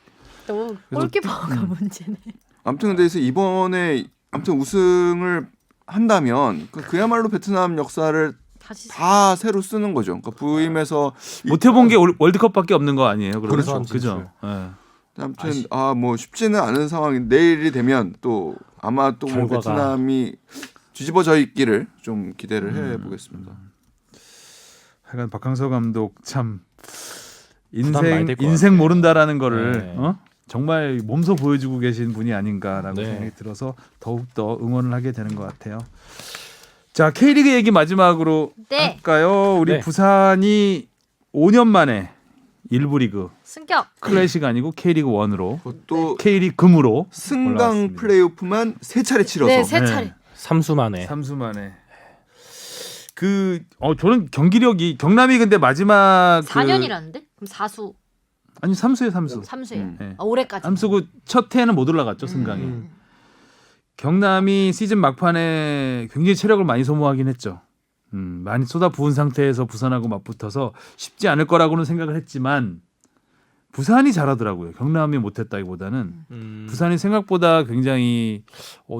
또 골키퍼가 문제네. 아무튼 근데 그래서 이번에 아무튼 우승을 한다면 그야말로 베트남 역사를 다시 다 새로 쓰는 거죠. 그러니까 부임에서 못 해본 게 월드컵밖에 없는 거 아니에요? 그렇죠. 그죠. 네. 아무튼 뭐 쉽지는 않은 상황인 내일이 되면 또 아마 또 뭐 결과가. 베트남이 뒤집어져 있기를 좀 기대를 해보겠습니다. 하여간 박항서 감독 참 부담 많이 될것 인생 같아요. 모른다라는 거를 네. 정말 몸소 보여주고 계신 분이 아닌가라고 네. 생각이 들어서 더욱더 응원을 하게 되는 것 같아요. 자, K리그 얘기 마지막으로 네. 할까요? 우리 네. 부산이 5년 만에 1부 리그 승격. 클래식 아니고 K리그 1으로 그것도 K리그 금으로 승강 올라왔습니다. 플레이오프만 3차례 치러서 네, 세 차례. 3수 만에. 3수 만에 저는 경기력이 경남이 근데 마지막 4년이라는데? 그럼 4수, 아니 3수에 3수. 3수예요. 네. 올해까지. 3수고 첫 해는 못 올라갔죠, 승강이. 경남이 시즌 막판에 굉장히 체력을 많이 소모하긴 했죠. 많이 쏟아부은 상태에서 부산하고 맞붙어서 쉽지 않을 거라고는 생각을 했지만 부산이 잘하더라고요. 경남이 못했다기보다는 부산이 생각보다 굉장히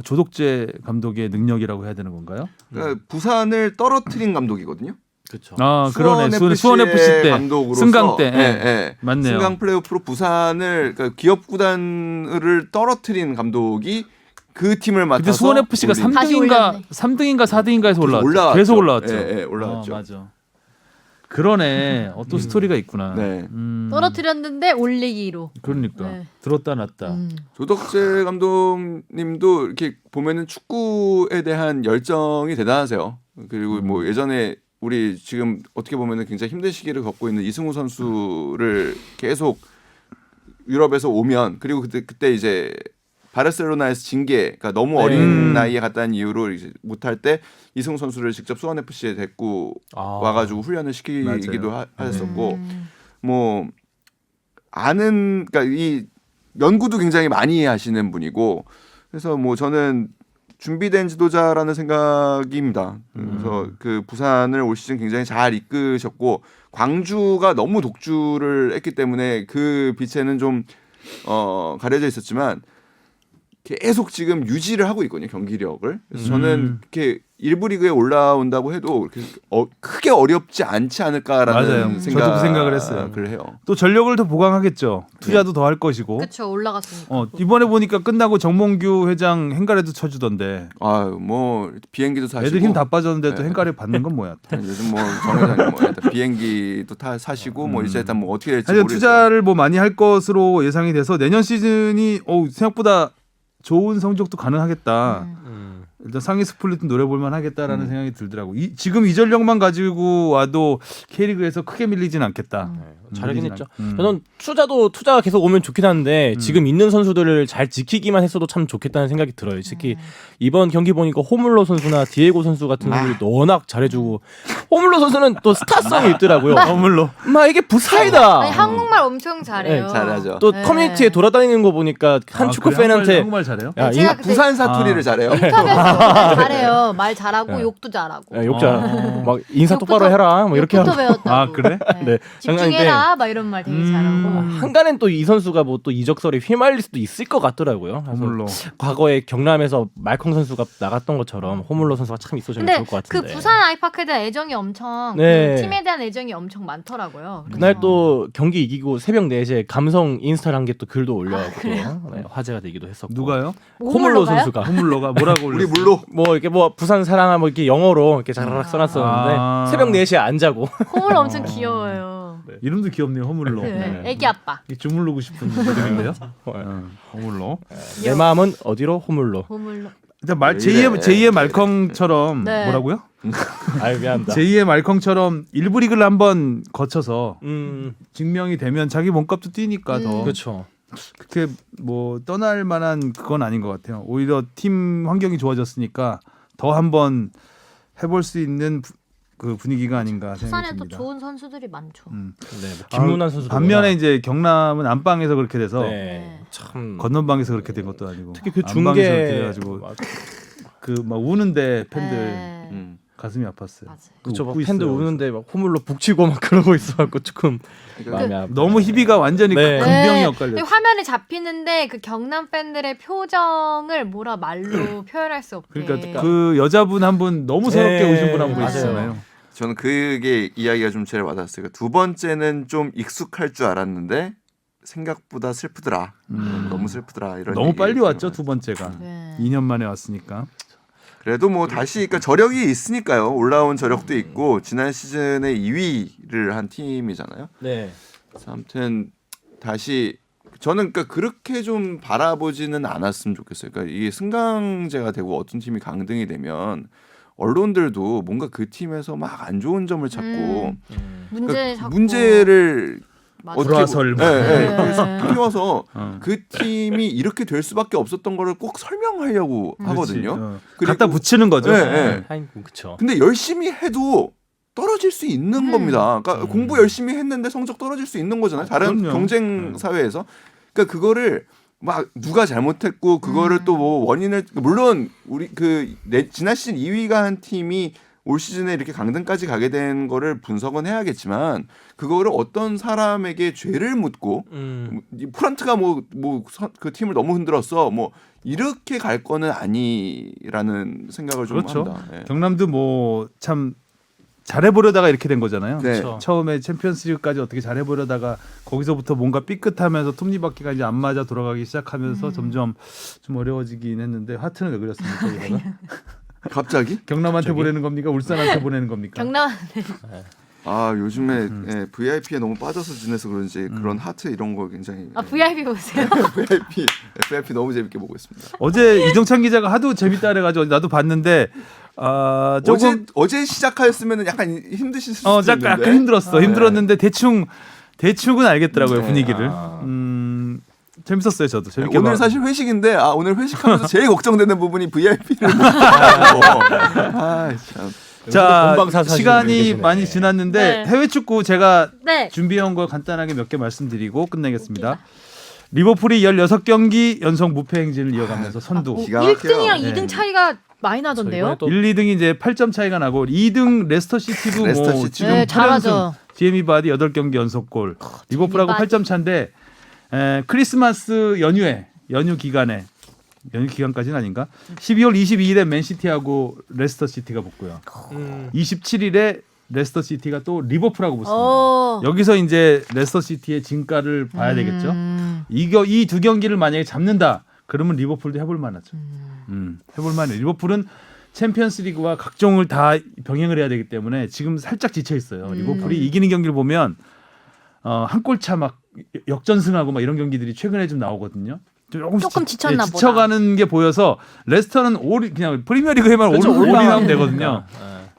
조덕재 감독의 능력이라고 해야 되는 건가요? 그러니까 부산을 떨어뜨린 감독이거든요. 그렇죠. 그러네. 수원 FC 때 감독으로서 승강 때 예. 맞네요. 승강 플레이오프로 부산을 그러니까 기업 구단을 떨어뜨린 감독이 그 팀을 맡아서 그때 수원 FC가 다시 올렸네. 3등인가 4등인가에서 올라왔죠. 계속 올라왔죠. 예, 올라왔죠. 맞아. 그러네. 또 스토리가 있구나. 네. 떨어뜨렸는데 올리기로. 그러니까 네. 들었다 놨다. 조덕재 감독님도 이렇게 보면은 축구에 대한 열정이 대단하세요. 그리고 뭐 예전에 우리 지금 어떻게 보면은 굉장히 힘든 시기를 겪고 있는 이승우 선수를 계속 유럽에서 오면 그리고 그때 이제 바르셀로나에서 징계, 그러니까 너무 어린 나이에 갔다는 이유로 이제 못할 때 이승우 선수를 직접 수원 FC에 데리고 와가지고 훈련을 시키기도 하셨었고, 뭐 아는, 그러니까 이 연구도 굉장히 많이 하시는 분이고, 그래서 뭐 저는 준비된 지도자라는 생각입니다. 그래서 그 부산을 올 시즌 굉장히 잘 이끄셨고, 광주가 너무 독주를 했기 때문에 그 빛에는 좀 가려져 있었지만. 계속 지금 유지를 하고 있거든요, 경기력을. 그래서 저는 이렇게 일부 리그에 올라온다고 해도 이렇게 크게 어렵지 않지 않을까라는 맞아요. 저도 그 생각을 했어요. 해요. 또 전력을 더 보강하겠죠. 투자도 더 할 것이고. 그렇죠. 올라갔으니까. 이번에 보니까 끝나고 정몽규 회장 행가래도 쳐주던데. 아유, 뭐 비행기도 사시고. 애들 힘 다 빠졌는데 또 네. 행가래 받는 건 뭐야? 또. 요즘 뭐 정 회장님 뭐 일단 비행기도 사시고 뭐 이제 일단 뭐 어떻게 될지 하여튼 모르겠어요. 투자를 뭐 많이 할 것으로 예상이 돼서 내년 시즌이 생각보다 좋은 성적도 가능하겠다. 일단 상위 스플릿은 노려볼만 하겠다라는 생각이 들더라고. 지금 이 전력만 가지고 와도 K리그에서 크게 밀리진 않겠다. 잘하긴 밀리진 했죠. 않- 저는 투자가 계속 오면 좋긴 한데 지금 있는 선수들을 잘 지키기만 했어도 참 좋겠다는 생각이 들어요. 특히 이번 경기 보니까 호물로 선수나 디에고 선수 같은 선수들이 워낙 잘해주고 호물로 선수는 또 스타성이 있더라고요. 허물로. 막 이게 부사이다. 아니, 한국말 엄청 잘해요. 네, 잘하죠. 또 네. 커뮤니티에 돌아다니는 거 보니까 한 축구 팬한테 한국말 잘해요? 야, 제가 이- 그때 부산 사투리를 잘해요. 인터뷰에서 정말 잘해요. 말 잘하고 네. 욕도 잘하고. 욕 잘하고 막 인사 욕부터- 똑바로 해라 뭐 이렇게 욕부터 하고 배웠다고. 아, 그래? 네. 집중해라 막 이런 말 되게 잘하고. 한간엔 또 이 선수가 뭐 또 이적설에 휘말릴 수도 있을 것 같더라고요. 그래서 허물로. 과거에 경남에서 말컹 선수가 나갔던 것처럼 호물로 선수가 참 있어주면 근데 좋을 것 그 같은데. 부산 아이파크에 대한 애정이 엄청 네. 그 팀에 대한 애정이 엄청 많더라고요. 그날 그래서. 또 경기 이기고 새벽 4시에 감성 인스타를 한 게 또 글도 올려갖고 네, 화제가 되기도 했었고. 누가요? 호물로 호물로가요? 선수가 허물로가 뭐라고 우리 올렸어요? 물로 뭐 이렇게 뭐 부산 사랑아 뭐 이렇게 영어로 이렇게 자라락 써놨었는데 아. 새벽 4시에 안 자고 호물 엄청 귀여워요. 이름도 귀엽네요. 허물로. 네. 애기 아빠. 이게 주물르고 싶은 이름인데요. 허물로. 내 마음은 어디로 호물로. 호물로. 일단 왜 제2의 말컹처럼 네. 뭐라고요? 아유 미안합니다. 제2의 말컹처럼 일부 리그를 한번 거쳐서 음 증명이 되면 자기 몸값도 뛰니까 더 그렇죠. 그렇게 뭐 떠날 만한 그건 아닌 것 같아요. 오히려 팀 환경이 좋아졌으니까 더 한번 해볼 수 있는 그 분위기가 아닌가 생각이 부산에 또 듭니다. 좋은 선수들이 많죠. 네, 뭐 김문환 선수도 반면에 워낙- 이제 경남은 안방에서 그렇게 돼서 네, 참 건넌방에서 그렇게 된 것도 아니고 특히 그 안방에서 중계 그렇게 돼가지고 그 막 우는데 팬들 네. 가슴이 아팠어요. 맞아요. 그쵸 막 웃고 팬들 있어요. 우는데 막 호물로 북치고 막 그러고 있어갖고 조금 마음이 아파. 너무 희비가 완전히 네. 금병이 네. 엇갈렸어요. 화면에 잡히는데 그 경남 팬들의 표정을 뭐라 말로 표현할 수 없게. 그러니까 그 여자분 한 분 너무 서럽게 네. 우신 분 한 분 맞아요. 있잖아요. 저는 그게 이야기가 좀 제일 와닿았어요. 두 번째는 좀 익숙할 줄 알았는데 생각보다 슬프더라. 너무 슬프더라. 이런 너무 얘기 빨리 좀 왔죠 두 번째가. 네. 2년 만에 왔으니까. 그래도 뭐 다시 그러니까 저력이 있으니까요. 올라온 저력도 있고 지난 시즌에 2위를 한 팀이잖아요. 네. 그래서 아무튼 다시 저는 그러니까 그렇게 좀 바라보지는 않았으면 좋겠어요. 그러니까 이게 승강제가 되고 어떤 팀이 강등이 되면 언론들도 뭔가 그 팀에서 막 안 좋은 점을 찾고 문제 그러니까 자꾸 문제를 맞아요. 어떻게 불화설 네, 네. 네. 그래서 끼워서 어. 그 팀이 이렇게 될 수밖에 없었던 거를 꼭 설명하려고 하거든요. 그렇지. 그리고- 갖다 붙이는 거죠. 네, 네. 아이고 그쵸. 근데 열심히 해도 떨어질 수 있는 겁니다. 그러니까 공부 열심히 했는데 성적 떨어질 수 있는 거잖아요. 다른 그럼요. 경쟁 사회에서. 그러니까 그거를 막 누가 잘못했고 그거를 또 뭐 원인을 물론 우리 지난 시즌 2위가 한 팀이 올 시즌에 이렇게 강등까지 가게 된 거를 분석은 해야겠지만 그거를 어떤 사람에게 죄를 묻고 이 프런트가 그 팀을 너무 흔들었어 뭐 이렇게 갈 거는 아니라는 생각을 좀 그렇죠. 합니다. 예. 경남도 뭐 참 잘해보려다가 이렇게 된 거잖아요. 네. 그렇죠. 처음에 챔피언스리그까지 어떻게 잘해보려다가 거기서부터 뭔가 삐끗하면서 톱니바퀴가 이제 안 맞아 돌아가기 시작하면서 점점 좀 어려워지긴 했는데 하트는 왜 그렸습니까? 이거가? 갑자기? 경남한테 갑자기? 보내는 겁니까? 울산한테 보내는 겁니까? 경남 아 요즘에 VIP에 너무 빠져서 지내서 그런지 그런 하트 이런 거 굉장히 아 VIP 보세요. VIP 너무 재밌게 보고 있습니다. 어제 이정찬 기자가 하도 재밌다 그래가지고 나도 봤는데 조금 어제 시작하였으면 약간 힘드실 수도 잠깐 있는데 약간 힘들었어. 힘들었는데 대충은 알겠더라고요 네. 분위기를. 재밌었어요 저도 재밌게 오늘 봐. 사실 회식인데 오늘 회식하면서 제일 걱정되는 부분이 VIP를 참. 자 본방사수 시간이 계시네. 많이 지났는데 네. 해외 축구 제가 네. 준비해온 거 간단하게 몇 개 말씀드리고 끝내겠습니다. 리버풀이 16경기 연속 무패 행진을 이어가면서 선두. 기가 막혀요. 1등이랑 네. 2등 차이가 많이 나던데요. 또 1, 2등이 이제 8점 차이가 나고 2등 레스터 시티도 레스터 뭐 시티. 지금 네, 8연승. 잘하죠. 제이미 바디 8경기 연속골. 리버풀하고 바디. 8점 차인데 크리스마스 연휴 기간까지는 아닌가? 12월 22일에 맨시티하고 레스터 시티가 붙고요. 27일에 레스터 시티가 또 리버풀하고 붙습니다. 여기서 이제 레스터 시티의 진가를 봐야 되겠죠. 이 두 경기를 만약에 잡는다. 그러면 리버풀도 해볼 만하죠. 해볼 만해. 리버풀은 챔피언스리그와 각종을 다 병행을 해야 되기 때문에 지금 살짝 지쳐 있어요. 리버풀이 이기는 경기를 보면 한 골차 막 역전승하고 막 이런 경기들이 최근에 좀 나오거든요. 조금 지쳤나 보다. 지쳐가는 게 보여서 레스터는 그냥 프리미어리그에만 올인하면 되거든요.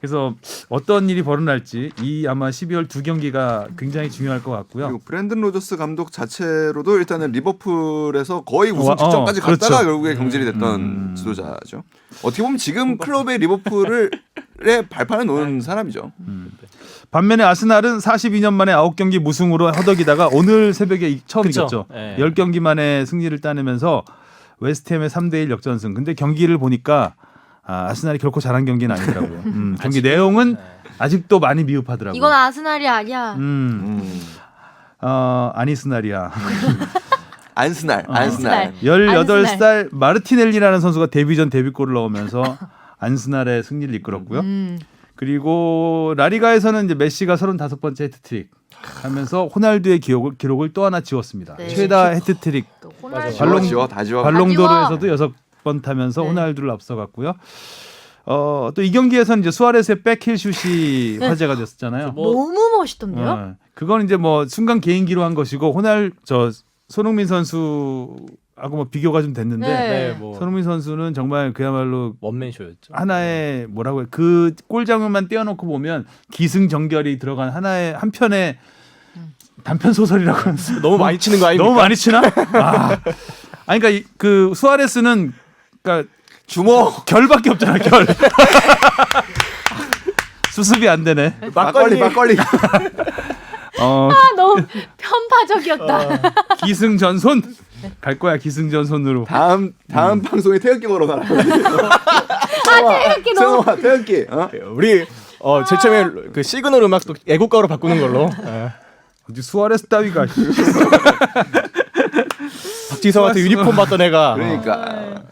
그래서 어떤 일이 벌어날지 이 아마 12월 두 경기가 굉장히 중요할 것 같고요. 그리고 브랜든 로저스 감독 자체로도 일단은 리버풀에서 거의 우승 직전까지 그렇죠. 갔다가 결국에 경질이 됐던 지도자죠. 어떻게 보면 지금 클럽의 리버풀의 발판을 놓은 사람이죠. 반면에 아스날은 42년 만에 9경기 무승으로 허덕이다가 오늘 새벽에 처음 그쵸. 이겼죠. 네. 10경기 만에 승리를 따내면서 웨스트햄의 3대1 역전승. 근데 경기를 보니까 아스날이 결코 잘한 경기는 아니더라고요. 경기 내용은 아직도 많이 미흡하더라고요. 이건 아스날이 아니야. 아니스날이야. 안스날. 18살 마르티넬리라는 선수가 데뷔전 데뷔골을 넣으면서 안스날의 승리를 이끌었고요. 그리고 라리가에서는 이제 메시가 35번째 헤트트릭 하면서 호날두의 기록을 또 하나 지웠습니다. 네. 최다 헤트트릭 또 호날두. 다 지워. 발롱도르에서도 6번 타면서 네. 호날두를 앞서갔고요. 또 이 경기에서는 이제 수아레스의 백힐 슛이 화제가 됐었잖아요. 너무 멋있던데요? 그건 이제 뭐 순간 개인기로 한 것이고 손흥민 선수하고 뭐 비교가 좀 됐는데 네. 손흥민 선수는 정말 그야말로 원맨쇼였죠. 하나의 뭐라고 해 그 골 장면만 떼어놓고 보면 기승전결이 들어간 하나의 한 편의 단편 소설이라고 하는 너무 많이 치는 거 아닙니까? 너무 많이 치나? 아니 그러니까 그 수아레스는 그러니까 주먹. 결밖에 없잖아 결. 수습이 안 되네. 막걸리. 너무 편파적이었다. 기승전손 갈 거야 기승전손으로. 다음 방송에 태극기 걸어 가라. 태극기 너무 태극기. 우리 제일 처음에 그 시그널 음악도 애국가로 바꾸는 걸로. 어디 수아레스 따위가. 박지성한테 유니폼 받던 애가. 그러니까.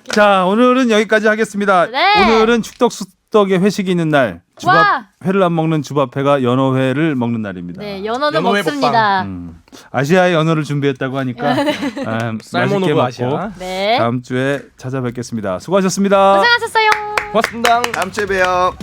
자 오늘은 여기까지 하겠습니다. 네. 오늘은 축덕수덕의 회식이 있는 날. 와. 회를 안 먹는 주밥회가 연어회를 먹는 날입니다. 네, 연어는 연어회 먹습니다. 아시아의 연어를 준비했다고 하니까 살모노브 맛있게 먹고 아시아. 네. 다음 주에 찾아뵙겠습니다. 수고하셨습니다. 고생하셨어요. 고맙습니다. 다음 주에 봬요.